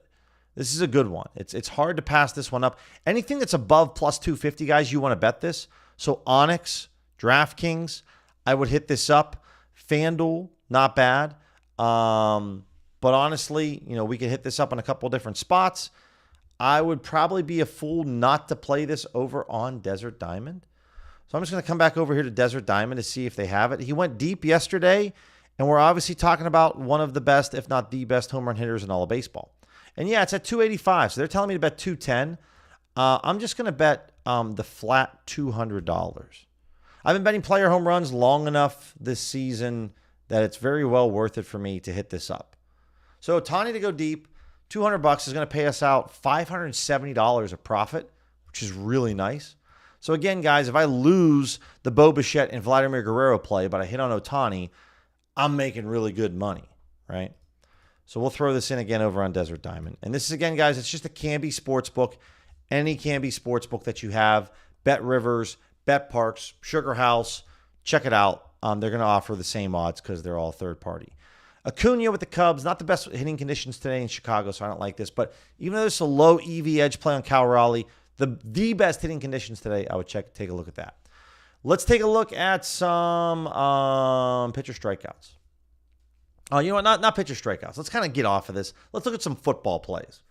This is a good one. It's hard to pass this one up. Anything that's above plus 250, guys, you want to bet this. So Onyx, DraftKings, I would hit this up. FanDuel, not bad. But honestly, we could hit this up in a couple different spots. I would probably be a fool not to play this over on Desert Diamond. So I'm just going to come back over here to Desert Diamond to see if they have it. He went deep yesterday, and we're obviously talking about one of the best, if not the best, home run hitters in all of baseball. And yeah, it's at 285. So they're telling me to bet 210. I'm just going to bet the flat $200. I've been betting player home runs long enough this season that it's very well worth it for me to hit this up. So Otani to go deep, $200 is going to pay us out $570 of profit, which is really nice. So again, guys, if I lose the Bo Bichette and Vladimir Guerrero play, but I hit on Otani, I'm making really good money, right? So we'll throw this in again over on Desert Diamond. And this is, again, guys, it's just a Canby Sportsbook. Any Canby Sportsbook that you have, Bet Rivers, Bet Parks, Sugar House, check it out. They're going to offer the same odds because they're all third party. Acuna with the Cubs, not the best hitting conditions today in Chicago, so I don't like this. But even though there's a low EV edge play on Cal Raleigh, the best hitting conditions today, I would take a look at that. Let's take a look at some pitcher strikeouts. Oh, you know what? Not pitcher strikeouts. Let's kind of get off of this. Let's look at some football plays.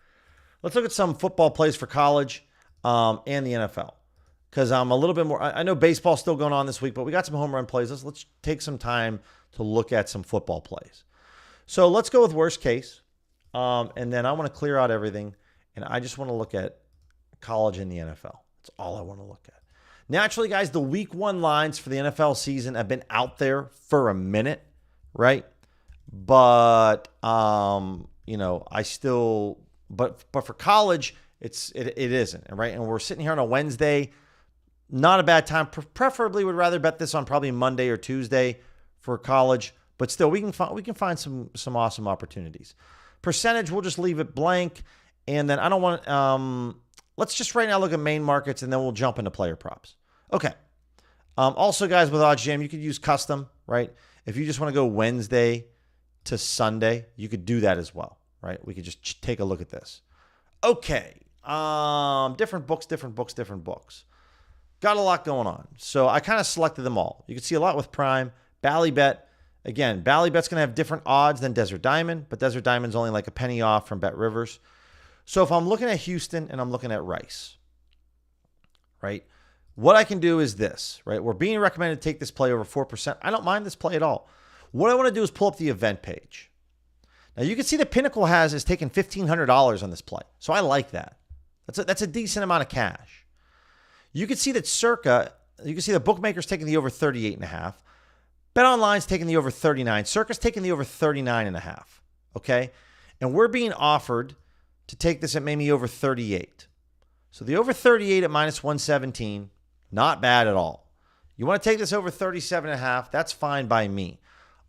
Let's look at some football plays for college and the NFL. Because I'm a little bit more, I know baseball's still going on this week, but we got some home run plays. Let's take some time to look at some football plays. So let's go with worst case. And then I want to clear out everything. And I just want to look at college and the NFL. That's all I want to look at. Naturally, guys, the week 1 lines for the NFL season have been out there for a minute, right? But, I still, but for college, it isn't, right? And we're sitting here on a Wednesday. Not a bad time. Preferably would rather bet this on probably Monday or Tuesday for college, but still we can find some awesome opportunities. Percentage, we'll just leave it blank, and then I don't want. Let's just right now look at main markets, and then we'll jump into player props. Okay. Also, guys, with OddsJam, you could use custom, right? If you just want to go Wednesday to Sunday, you could do that as well, right? We could just take a look at this. Okay. Different books. Got a lot going on. So I kind of selected them all. You can see a lot with Prime. Ballybet. Again, Ballybet's going to have different odds than Desert Diamond, but Desert Diamond's only like a penny off from Bet Rivers. So if I'm looking at Houston and I'm looking at Rice, right, what I can do is this, right? We're being recommended to take this play over 4%. I don't mind this play at all. What I want to do is pull up the event page. Now, you can see the Pinnacle is taking $1,500 on this play. So I like that. That's a decent amount of cash. You can see that you can see the bookmaker's taking the over 38.5. BetOnline's taking the over 39. Circa's taking the over 39.5. Okay? And we're being offered to take this at maybe over 38. So the over 38 at minus 117, not bad at all. You want to take this over 37.5, that's fine by me.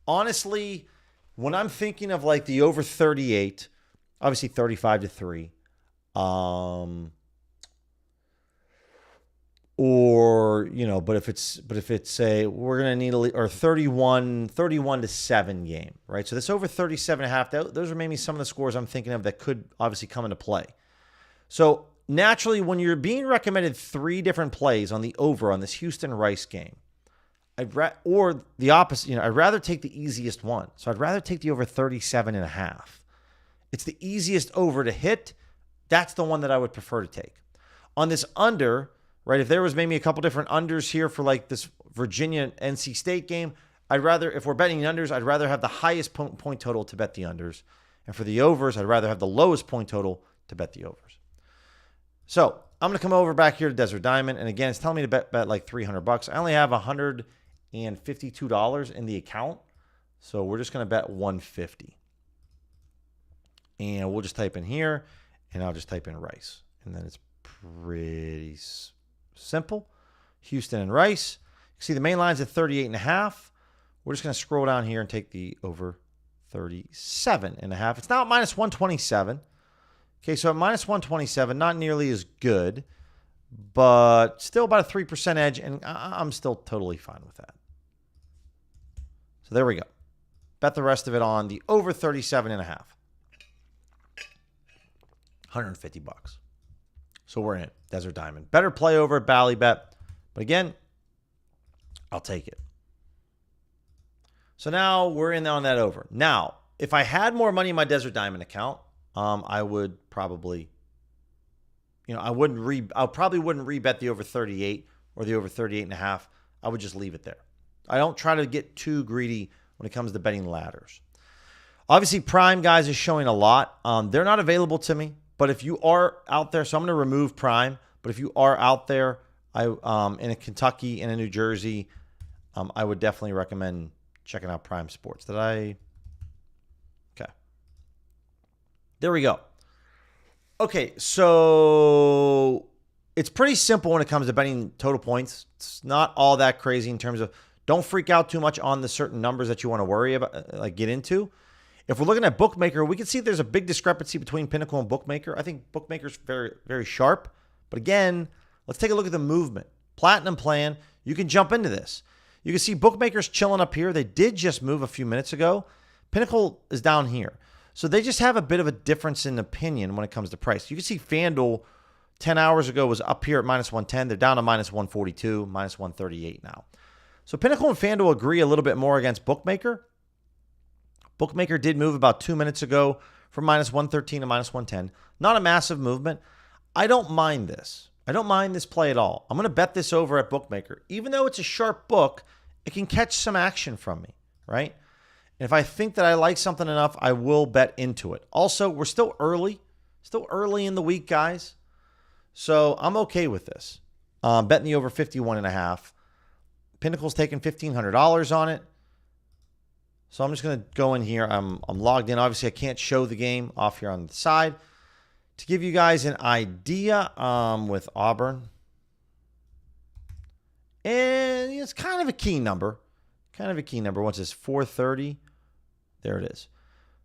Honestly, when I'm thinking of like the over 38, obviously 35-3, or, but if it's a, we're going to need or 31-7 game, right? So this over 37.5, those are maybe some of the scores I'm thinking of that could obviously come into play. So naturally, when you're being recommended 3 different plays on the over on this Houston Rice game, or the opposite, I'd rather take the easiest one. So I'd rather take the over 37.5. It's the easiest over to hit. That's the one that I would prefer to take. On this under, right, if there was maybe a couple different unders here for like this Virginia NC State game, if we're betting unders, I'd rather have the highest point total to bet the unders. And for the overs, I'd rather have the lowest point total to bet the overs. So I'm going to come over back here to Desert Diamond. And again, it's telling me to bet like $300. I only have $152 in the account. So we're just going to bet $150. And we'll just type in here, and I'll just type in Rice. And then it's pretty simple. Houston and Rice. You see the main line's at 38.5. We're just going to scroll down here and take the over 37.5. It's now at minus 127. Okay, so at minus 127, not nearly as good, but still about a 3% edge, and I'm still totally fine with that. So there we go. Bet the rest of it on the over 37.5. $150. So we're in Desert Diamond. Better play over at Ballybet. But again, I'll take it. So now we're in on that over. Now, if I had more money in my Desert Diamond account, I would probably, I probably wouldn't rebet the over 38 or the over 38.5. I would just leave it there. I don't try to get too greedy when it comes to betting ladders. Obviously, Prime, guys, is showing a lot. They're not available to me. But if you are out there, so I'm going to remove Prime. But if you are out there, in a Kentucky, in a New Jersey, I would definitely recommend checking out Prime Sports. Okay. There we go. Okay, so it's pretty simple when it comes to betting total points. It's not all that crazy in terms of don't freak out too much on the certain numbers that you want to worry about, get into. If we're looking at Bookmaker, we can see there's a big discrepancy between Pinnacle and Bookmaker. I think Bookmaker's very, very sharp. But again, let's take a look at the movement. Platinum plan, you can jump into this. You can see Bookmaker's chilling up here. They did just move a few minutes ago. Pinnacle is down here. So they just have a bit of a difference in opinion when it comes to price. You can see FanDuel 10 hours ago was up here at minus 110. They're down to minus 142, minus 138 now. So Pinnacle and FanDuel agree a little bit more against Bookmaker. Bookmaker did move about 2 minutes ago from minus 113 to minus 110. Not a massive movement. I don't mind this. I don't mind this play at all. I'm going to bet this over at Bookmaker. Even though it's a sharp book, it can catch some action from me, right? And if I think that I like something enough, I will bet into it. Also, we're still early in the week, guys. So I'm okay with this. Betting the over 51.5. Pinnacle's taking $1,500 on it. So I'm just going to go in here. I'm logged in. Obviously, I can't show the game off here on the side. To give you guys an idea with Auburn. And it's kind of a key number. Once it's 430. There it is.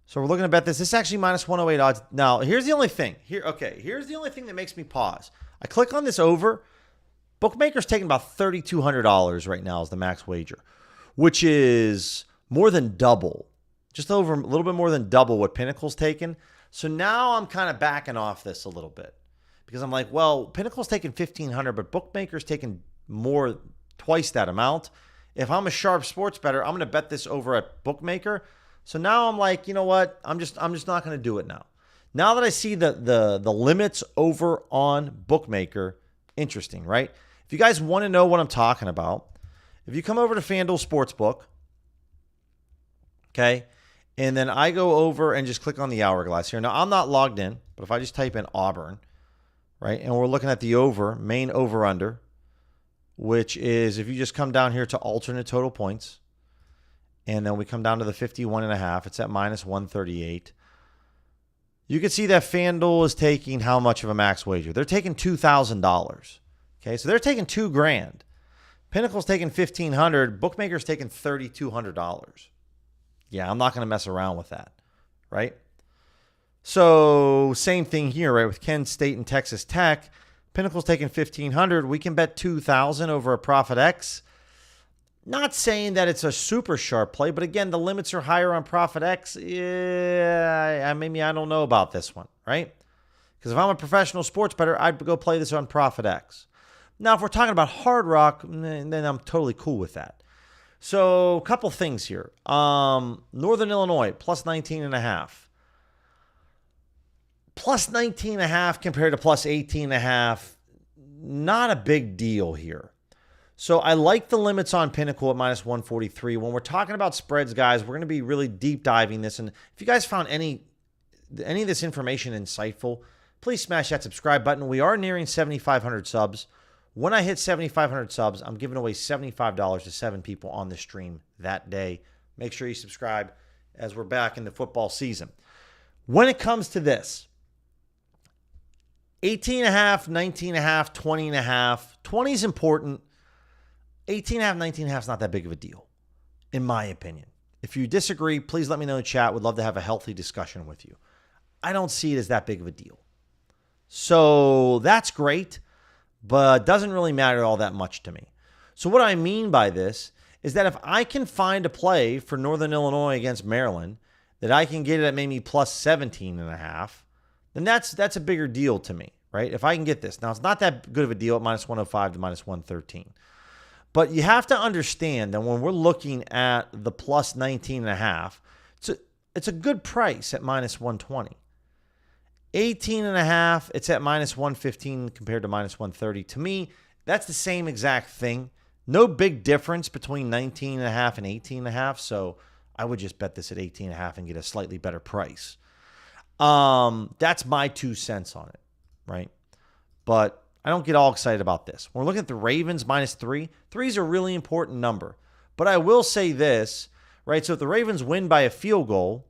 So we're looking to bet this. This is actually minus 108 odds. Now, here's the only thing. Here's the only thing that makes me pause. I click on this over. Bookmaker's taking about $3,200 right now as the max wager, which is more than double. Just over a little bit more than double what Pinnacle's taking. So now I'm kind of backing off this a little bit because I'm like, well, Pinnacle's taking $1,500, but Bookmaker's taking more, twice that amount. If I'm a sharp sports bettor, I'm going to bet this over at Bookmaker. So now I'm like, you know what? I'm just not going to do it now. Now that I see the limits over on Bookmaker, interesting, right? If you guys want to know what I'm talking about, if you come over to FanDuel Sportsbook, okay, and then I go over and just click on the hourglass here. Now, I'm not logged in, but if I just type in Auburn, right, and we're looking at the over, main over-under, which is if you just come down here to alternate total points, and then we come down to the 51.5. It's at minus 138. You can see that FanDuel is taking how much of a max wager? They're taking $2,000. Okay, so they're taking $2,000. Pinnacle's taking $1,500. Bookmaker's taking $3,200. Yeah, I'm not going to mess around with that, right? So same thing here, right? With Kent State and Texas Tech, Pinnacle's taking $1,500. We can bet $2,000 over a Profit X. Not saying that it's a super sharp play, but again, the limits are higher on Profit X. Yeah, maybe I don't know about this one, right? Because if I'm a professional sports bettor, I'd go play this on Profit X. Now, if we're talking about Hard Rock, then I'm totally cool with that. So, a couple things here. Northern Illinois, plus 19.5. Plus 19.5 compared to plus 18.5. Not a big deal here. So I like the limits on Pinnacle at minus 143. When we're talking about spreads, guys, we're going to be really deep diving this. And if you guys found any of this information insightful, please smash that subscribe button. We are nearing 7,500 subs. When I hit 7,500 subs, I'm giving away $75 to 7 people on the stream that day. Make sure you subscribe as we're back in the football season. When it comes to this, 18.5, 19.5, 20.5. 20 is important. 18.5, 19.5 is not that big of a deal, in my opinion. If you disagree, please let me know in chat. Would love to have a healthy discussion with you. I don't see it as that big of a deal. So that's great, but doesn't really matter all that much to me. So what I mean by this is that if I can find a play for Northern Illinois against Maryland that I can get it at maybe plus 17.5, then that's a bigger deal to me, right? If I can get this. Now, it's not that good of a deal at minus 105 to minus 113. But you have to understand that when we're looking at the plus 19.5, it's a good price at minus 120. 18.5, it's at minus 115 compared to minus 130. To me, that's the same exact thing. No big difference between 19.5 and 18.5. So I would just bet this at 18.5 and get a slightly better price. That's my 2 cents on it, right? But I don't get all excited about this. When we're looking at the Ravens minus 3, 3 is a really important number. But I will say this, right? So if the Ravens win by a field goal,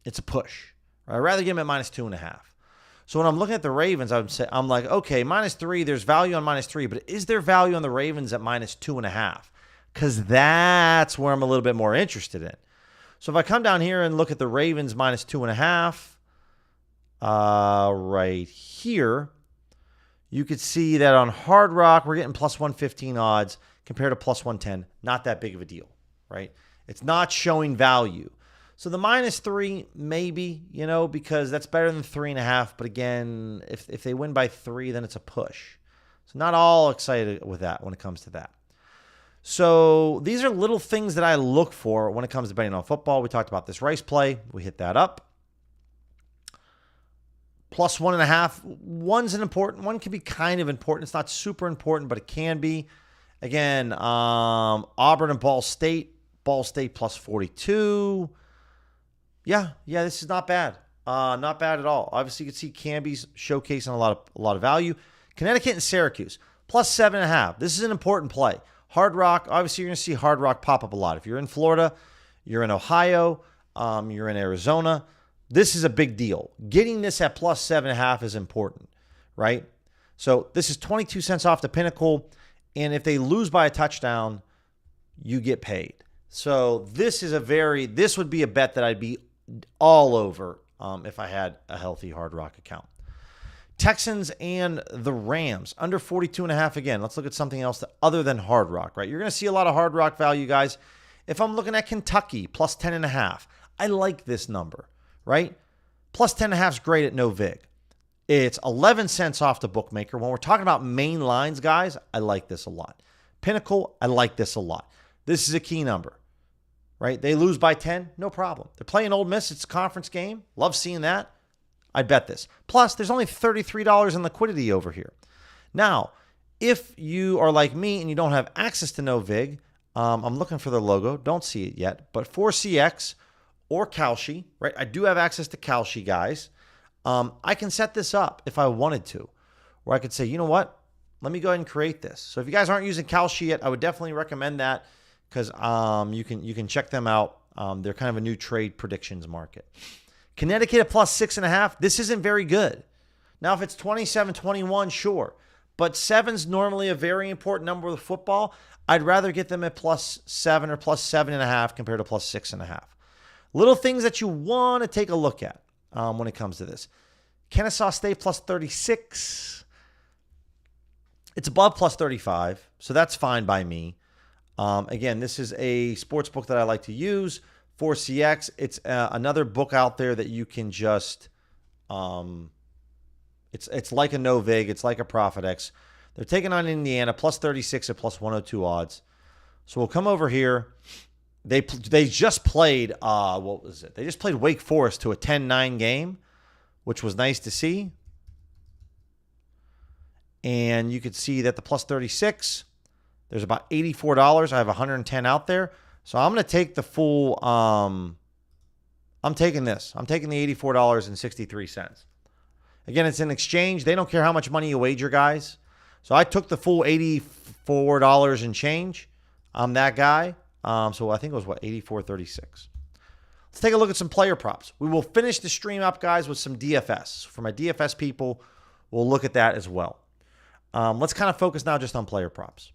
it's a push. I'd rather get them at minus 2.5. So when I'm looking at the Ravens, I'm like, okay, minus 3, there's value on minus 3, but is there value on the Ravens at minus 2.5? Because that's where I'm a little bit more interested in. So if I come down here and look at the Ravens minus 2.5, right here, you could see that on Hard Rock, we're getting plus 115 odds compared to plus 110. Not that big of a deal, right? It's not showing value. So the -3, maybe, because that's better than 3.5. But again, if they win by 3, then it's a push. So not all excited with that when it comes to that. So these are little things that I look for when it comes to betting on football. We talked about this Rice play. We hit that up. Plus 1.5. One's an important. One can be kind of important. It's not super important, but it can be. Again, Auburn and Ball State. Ball State plus 42. Yeah, this is not bad. Not bad at all. Obviously, you can see Canby's showcasing a lot of value. Connecticut and Syracuse plus 7.5. This is an important play. Hard Rock. Obviously, you're going to see Hard Rock pop up a lot. If you're in Florida, you're in Ohio, you're in Arizona. This is a big deal. Getting this at plus 7.5 is important, right? So this is 22 cents off the Pinnacle, and if they lose by a touchdown, you get paid. So this would be a bet that I'd be all over if I had a healthy Hard Rock account. Texans and the Rams under 42.5 again. Let's look at something else other than Hard Rock, right? You're going to see a lot of Hard Rock value, guys. If I'm looking at Kentucky plus 10.5, I like this number, right? Plus 10.5 is great at no vig. It's 11 cents off the bookmaker. When we're talking about main lines, guys, I like this a lot. Pinnacle, I like this a lot. This is a key number, right? They lose by 10, no problem. They're playing Ole Miss. It's a conference game. Love seeing that. I'd bet this. Plus, there's only $33 in liquidity over here. Now, if you are like me and you don't have access to no vig, I'm looking for the logo. Don't see it yet. But 4CX or Kalshi, right? I do have access to Kalshi, guys. I can set this up if I wanted to, where I could say, you know what? Let me go ahead and create this. So if you guys aren't using Kalshi yet, I would definitely recommend that because you can check them out. They're kind of a new trade predictions market. Connecticut at plus 6.5. This isn't very good. Now, if it's 27-21, sure. But 7's normally a very important number with football. I'd rather get them at plus 7 or plus 7.5 compared to plus 6.5. Little things that you want to take a look at when it comes to this. Kennesaw State plus 36. It's above plus 35, so that's fine by me. Again, this is a sports book that I like to use. 4CX. It's another book out there that you can just, it's like a no vig. It's like a ProfitX. They're taking on Indiana plus 36 at plus 102 odds. So we'll come over here. They just played, what was it? They just played Wake Forest to a 10-9 game, which was nice to see. And you could see that the plus 36, there's about $84. I have 110 out there. So I'm going to take the full, I'm taking this. I'm taking the $84.63. Again, it's an exchange. They don't care how much money you wager, guys. So I took the full $84 and change. I'm that guy. So I think it was, $84.36. Let's take a look at some player props. We will finish the stream up, guys, with some DFS. For my DFS people, we'll look at that as well. Let's kind of focus now just on player props.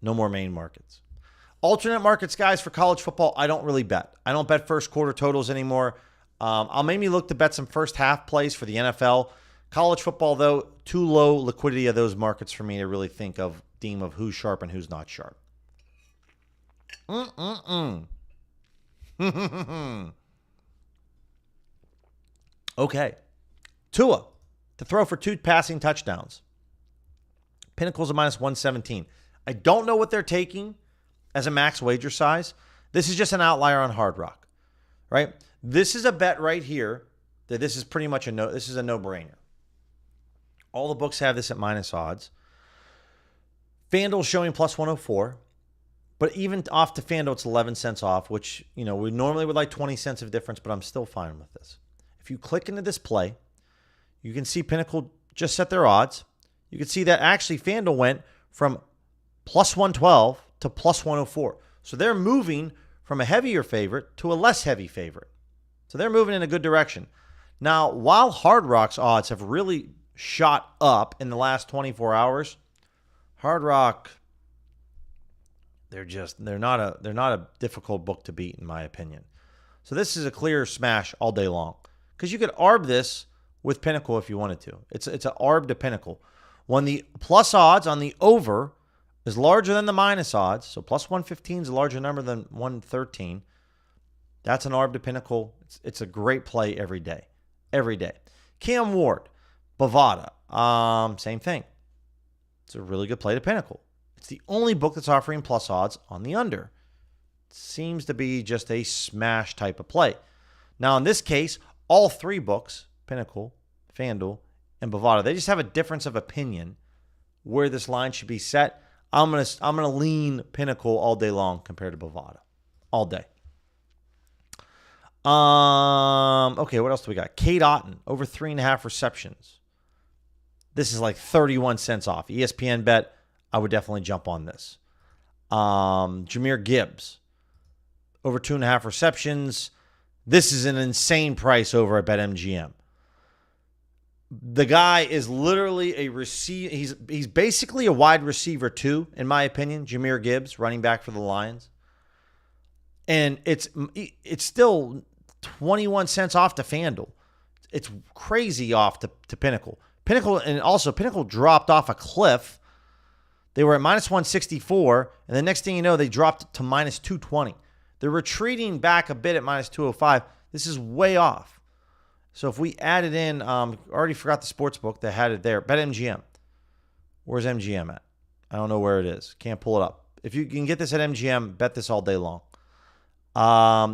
No more main markets. Alternate markets, guys, for college football, I don't really bet. I don't bet first quarter totals anymore. I'll maybe look to bet some first half plays for the NFL. College football, though, too low liquidity of those markets for me to really deem of who's sharp and who's not sharp. Okay. Tua to throw for 2 passing touchdowns. Pinnacle's a minus 117. I don't know what they're taking as a max wager size. This is just an outlier on Hard Rock, right? This is a bet right here that this is pretty much this is a no-brainer. All the books have this at minus odds. FanDuel showing plus 104, but even off to FanDuel, it's 11 cents off, which, we normally would like 20 cents of difference, but I'm still fine with this. If you click into this play, you can see Pinnacle just set their odds. You can see that actually FanDuel went from plus 112 to plus 104. So they're moving from a heavier favorite to a less heavy favorite. So they're moving in a good direction. Now, while Hard Rock's odds have really shot up in the last 24 hours, Hard Rock, they're not a difficult book to beat, in my opinion. So this is a clear smash all day long. Because you could arb this with Pinnacle if you wanted to. It's an arb to Pinnacle. When the plus odds on the over is larger than the minus odds. So plus 115 is a larger number than 113. That's an arb to Pinnacle. It's a great play every day. Every day. Cam Ward, Bovada, same thing. It's a really good play to Pinnacle. It's the only book that's offering plus odds on the under. It seems to be just a smash type of play. Now, in this case, all three books, Pinnacle, FanDuel, and Bovada, they just have a difference of opinion where this line should be set. I'm gonna lean Pinnacle all day long compared to Bovada. All day. Okay, what else do we got? Kate Otten, over 3.5 receptions. This is like 31 cents off. ESPN bet, I would definitely jump on this. Jahmyr Gibbs, over 2.5 receptions. This is an insane price over at BetMGM. The guy is literally a receiver. He's basically a wide receiver too, in my opinion. Jahmyr Gibbs, running back for the Lions. And it's still 21 cents off to FanDuel. It's crazy off to Pinnacle. Pinnacle dropped off a cliff. They were at minus 164, and the next thing you know, they dropped to minus 220. They're retreating back a bit at minus 205. This is way off. So if we added in, already forgot the sports book that had it there. BetMGM. Where's MGM at? I don't know where it is. Can't pull it up. If you can get this at MGM, bet this all day long.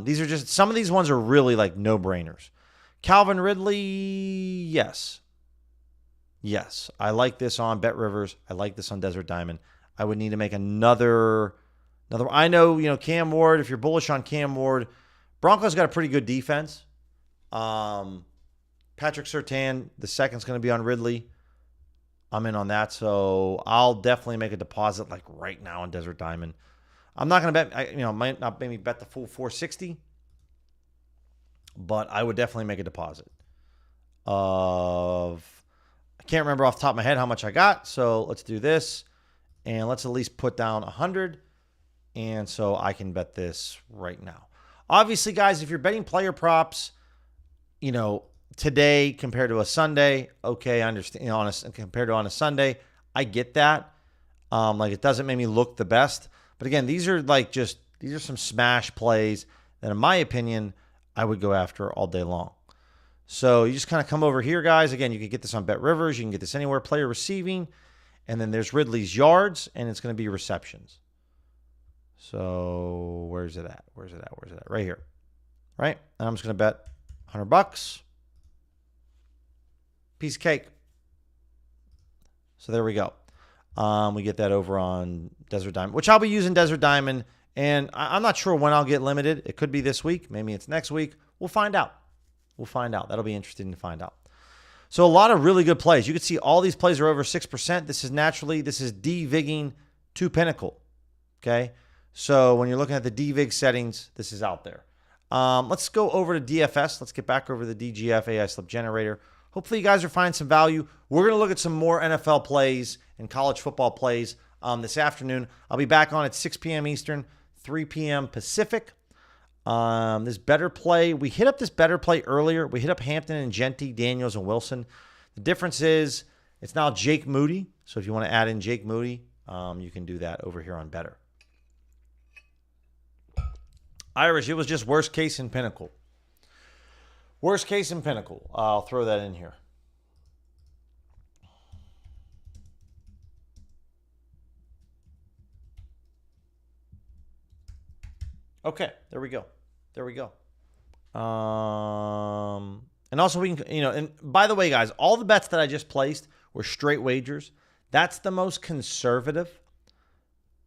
These are just, some of these ones are really like no-brainers. Calvin Ridley, yes. Yes, I like this on Bet Rivers. I like this on Desert Diamond. I would need to make another. I know, Cam Ward, if you're bullish on Cam Ward, Broncos got a pretty good defense. Patrick Surtain, the second's going to be on Ridley. I'm in on that, so I'll definitely make a deposit like right now on Desert Diamond. I'm not going to bet, might not maybe bet the full 460, but I would definitely make a deposit I can't remember off the top of my head how much I got, so let's do this, and let's at least put down 100, and so I can bet this right now. Obviously, guys, if you're betting player props, today compared to a Sunday, okay, I understand, compared to on a Sunday, I get that. It doesn't make me look the best, but again, these are some smash plays that, in my opinion, I would go after all day long. So you just kind of come over here, guys. Again, you can get this on Bet Rivers. You can get this anywhere, player receiving. And then there's Ridley's yards, and it's going to be receptions. So where's it at? Right here. Right? And I'm just going to bet $100. Piece of cake. So there we go. We get that over on Desert Diamond, which I'll be using Desert Diamond. And I'm not sure when I'll get limited. It could be this week. Maybe it's next week. We'll find out. That'll be interesting to find out. So a lot of really good plays. You can see all these plays are over 6%. This is DVigging to Pinnacle. Okay. So when you're looking at the DVig settings, this is out there. Let's go over to DFS. Let's get back over to the DGF AI Slip Generator. Hopefully you guys are finding some value. We're going to look at some more NFL plays and college football plays this afternoon. I'll be back on at 6 p.m. Eastern, 3 p.m. Pacific. This better play, we hit up this better play earlier. We hit up Hampton and Genty, Daniels and Wilson. The difference is it's now Jake Moody. So if you want to add in Jake Moody, you can do that over here on Better. Irish, it was just worst case in Pinnacle. Worst case in Pinnacle. I'll throw that in here. Okay, there we go. And also we can, and by the way, guys, all the bets that I just placed were straight wagers. That's the most conservative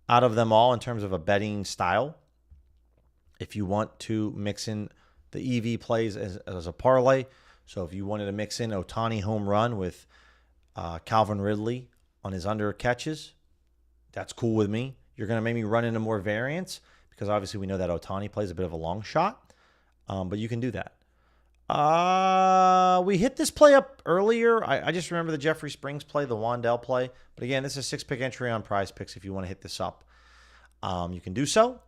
out of them all in terms of a betting style. If you want to mix in the EV plays as a parlay. So if you wanted to mix in Ohtani home run with Calvin Ridley on his under catches, that's cool with me. You're going to make me run into more variance, because obviously we know that Ohtani plays a bit of a long shot, but you can do that. We hit this play up earlier. I just remember the Jeffrey Springs play, the Wandell play. But again, this is a 6-pick entry on PrizePicks if you want to hit this up. You can do so.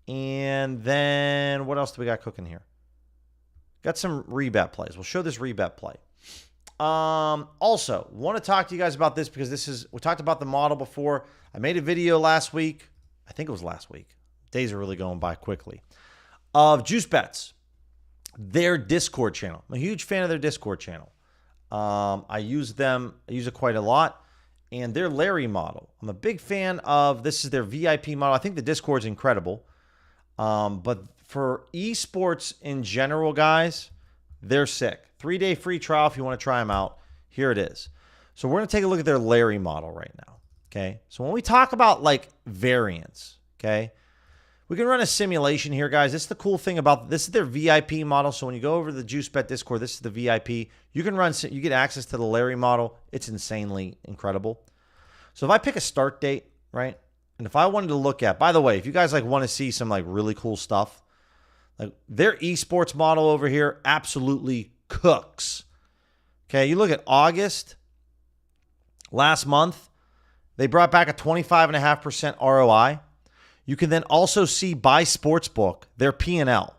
And then what else do we got cooking here? Got some rebet plays. We'll show this rebet play. Also, want to talk to you guys about this because we talked about the model before. I made a video last week. I think it was last week. Days are really going by quickly. Of Juice Bets, their Discord channel. I'm a huge fan of their Discord channel. I use them. I use it quite a lot. And their Larry model. I'm a big fan of, this is their VIP model. I think the Discord's incredible. But for esports in general, guys, they're sick. 3-day free trial if you want to try them out. Here it is. So we're going to take a look at their Larry model right now. Okay. So when we talk about like variance, okay, we can run a simulation here, guys. This is the cool thing about this is their VIP model. So when you go over to the JuiceBet Discord, this is the VIP. You can run, you get access to the Larry model. It's insanely incredible. So if I pick a start date, right? And if I wanted to look at, by the way, if you guys like want to see some like really cool stuff, like their esports model over here absolutely cooks. Okay. You look at August last month, they brought back a 25.5% ROI. You can then also see by Sportsbook, their P&L.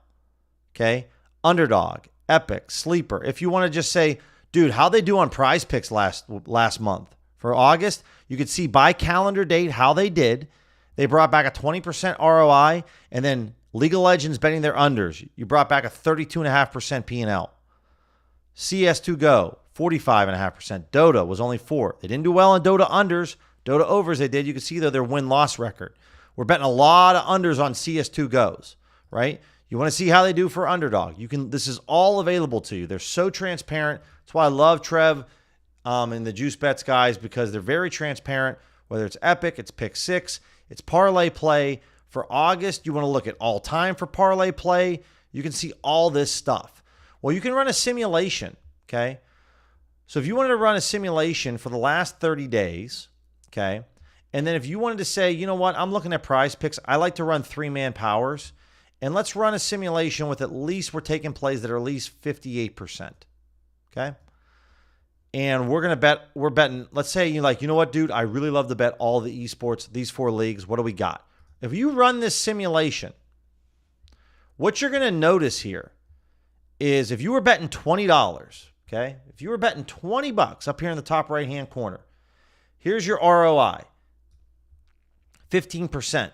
Okay. Underdog, Epic, Sleeper. If you want to just say, dude, how they do on PrizePicks last month. For August, you could see by calendar date how they did. They brought back a 20% ROI. And then League of Legends betting their unders. You brought back a 32.5% P&L. CS2 Go, 45.5%. Dota was only 4%. They didn't do well on Dota unders. Dota overs they did. You can see, though, their win-loss record. We're betting a lot of unders on CS2 Goes, right? You want to see how they do for underdog. You can. This is all available to you. They're so transparent. That's why I love Trev and the Juice Bets guys, because they're very transparent. Whether it's Epic, it's Pick 6, it's Parlay Play. For August, you want to look at all time for Parlay Play. You can see all this stuff. Well, you can run a simulation, okay? So if you wanted to run a simulation for the last 30 days, okay, and then if you wanted to say, you know what, I'm looking at PrizePicks. I like to run 3-man powers, and let's run a simulation with at least we're taking plays that are at least 58%, okay? And we're betting, let's say you're like, you know what, dude, I really love to bet all the esports, these 4 leagues. What do we got? If you run this simulation, what you're going to notice here is if you were betting $20, okay, if you were betting $20 up here in the top right-hand corner, here's your ROI, 15%,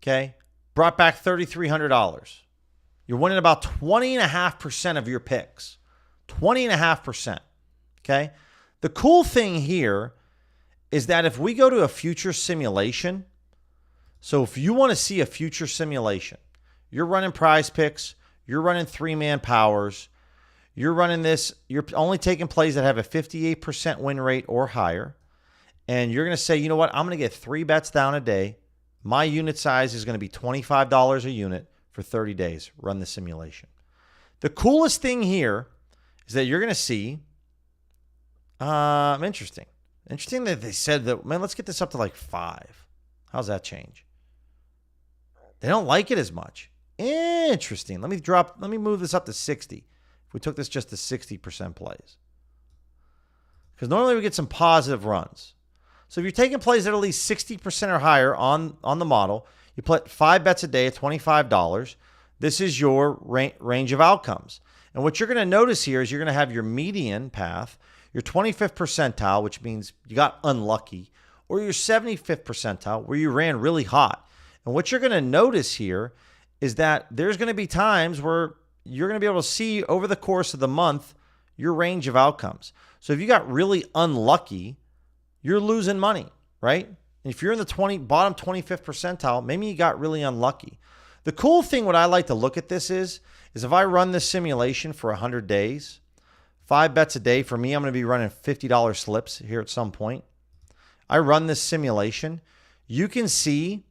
okay, brought back $3,300. You're winning about 20.5% of your picks, 20.5%. Okay. The cool thing here is that if we go to a future simulation, so if you want to see a future simulation, you're running PrizePicks, you're running 3-man powers, you're running this, you're only taking plays that have a 58% win rate or higher, and you're going to say, you know what, I'm going to get 3 bets down a day. My unit size is going to be $25 a unit for 30 days. Run the simulation. The coolest thing here is that you're going to see interesting that they said that, man, let's get this up to like 5. How's that change? They don't like it as much. Interesting. Let me move this up to 60. If we took this just to 60% plays. Because normally we get some positive runs. So if you're taking plays that are at least 60% or higher on the model, you put 5 bets a day at $25. This is your range of outcomes. And what you're going to notice here is you're going to have your median path, your 25th percentile, which means you got unlucky, or your 75th percentile, where you ran really hot. And what you're going to notice here is that there's going to be times where you're going to be able to see over the course of the month your range of outcomes. So if you got really unlucky, you're losing money, right? And if you're in the bottom 25th percentile, maybe you got really unlucky. The cool thing, what I like to look at this is if I run this simulation for 100 days, 5 bets a day, for me, I'm going to be running $50 slips here at some point. I run this simulation. You can see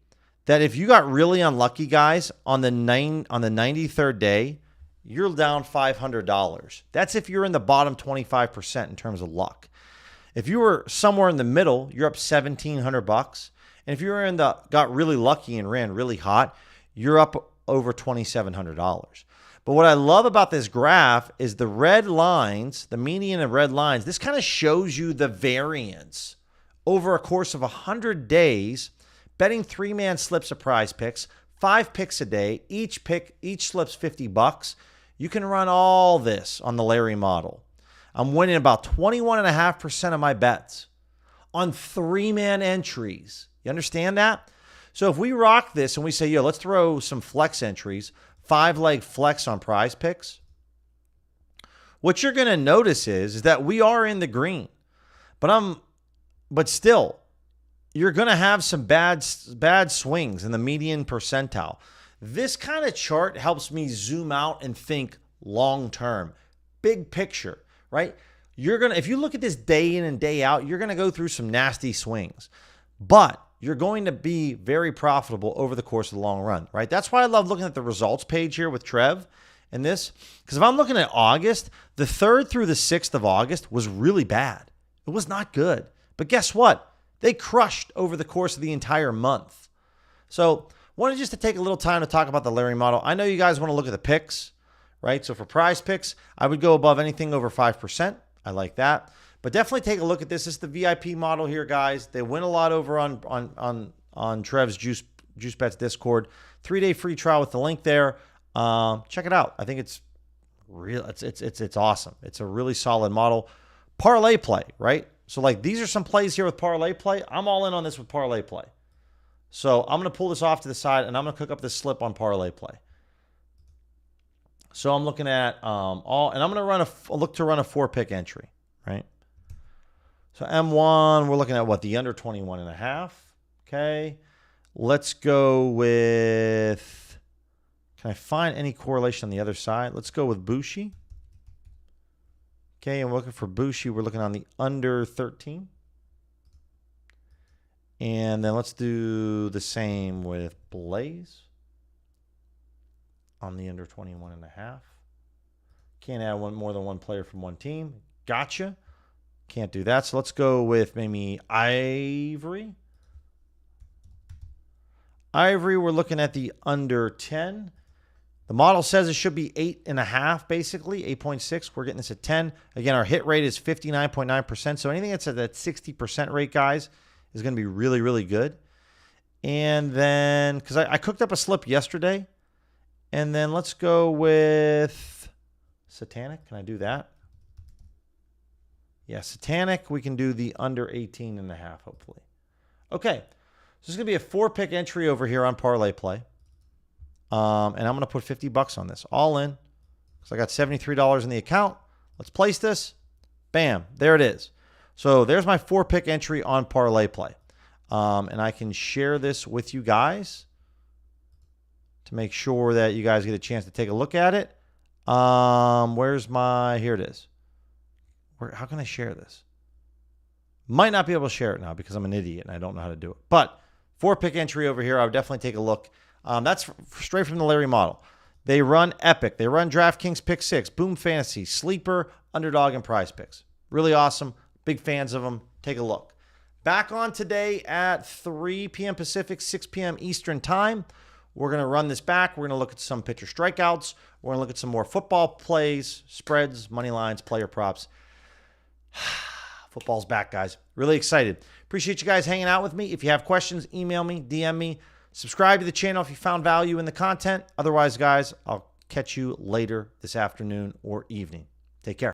that if you got really unlucky, guys, on the 93rd day, you're down $500. That's if you're in the bottom 25% in terms of luck. If you were somewhere in the middle, you're up $1,700. And if you were got really lucky and ran really hot, you're up over $2,700. But what I love about this graph is the red lines, the median of red lines, this kind of shows you the variance over a course of 100 days, betting 3-man slips of PrizePicks, 5 picks a day, each slip's $50. You can run all this on the Larry model. I'm winning about 21.5% of my bets on 3-man entries. You understand that? So if we rock this and we say, yo, let's throw some flex entries, 5-leg flex on PrizePicks, what you're going to notice is that we are in the green. But still, you're going to have some bad swings in the median percentile. This kind of chart helps me zoom out and think long term, big picture, right? If you look at this day in and day out, you're going to go through some nasty swings, but you're going to be very profitable over the course of the long run, right? That's why I love looking at the results page here with Trev and this, because if I'm looking at August, the 3rd through the 6th of August was really bad. It was not good. But guess what? They crushed over the course of the entire month. So wanted just to take a little time to talk about the Larry model. I know you guys want to look at the picks, right? So for PrizePicks, I would go above anything over 5%. I like that. But definitely take a look at this. This is the VIP model here, guys. They win a lot over on Trev's Juice Bets Discord. 3-day free trial with the link there. Check it out. I think it's real. It's awesome. It's a really solid model. Parlay play, right? So like these are some plays here with parlay play. I'm all in on this with parlay play. So I'm going to pull this off to the side and I'm going to cook up this slip on parlay play. So I'm looking at and I'm going to look to run a 4-pick entry, right? So M1, we're looking at what? The under 21.5. Okay. Let's go with, can I find any correlation on the other side? Let's go with Bushi. Okay, and we're looking for Bushi. We're looking on the under 13. And then let's do the same with Blaze on the under 21.5. Can't add more than one player from one team. Gotcha. Can't do that. So let's go with maybe Ivory. Ivory, we're looking at the under 10. The model says it should be 8.5, basically, 8.6. We're getting this at 10. Again, our hit rate is 59.9%. So anything that's at that 60% rate, guys, is going to be really, really good. And then, because I cooked up a slip yesterday. And then let's go with Satanic. Can I do that? Yeah, Satanic. We can do the under 18.5, hopefully. Okay. So this is going to be a 4-pick entry over here on Parlay Play. And I'm going to put $50 on this. All in. So I got $73 in the account. Let's place this. Bam. There it is. So there's my 4-pick entry on Parlay Play. And I can share this with you guys to make sure that you guys get a chance to take a look at it. Where's my, here it is. How can I share this? Might not be able to share it now because I'm an idiot and I don't know how to do it. But 4-pick entry over here, I would definitely take a look. That's straight from the Larry model. They run Epic. They run DraftKings Pick 6, Boom Fantasy, Sleeper, Underdog, and PrizePicks. Really awesome. Big fans of them. Take a look. Back on today at 3 p.m. Pacific, 6 p.m. Eastern Time. We're going to run this back. We're going to look at some pitcher strikeouts. We're going to look at some more football plays, spreads, money lines, player props. Football's back, guys. Really excited. Appreciate you guys hanging out with me. If you have questions, email me, DM me. Subscribe to the channel if you found value in the content. Otherwise, guys, I'll catch you later this afternoon or evening. Take care.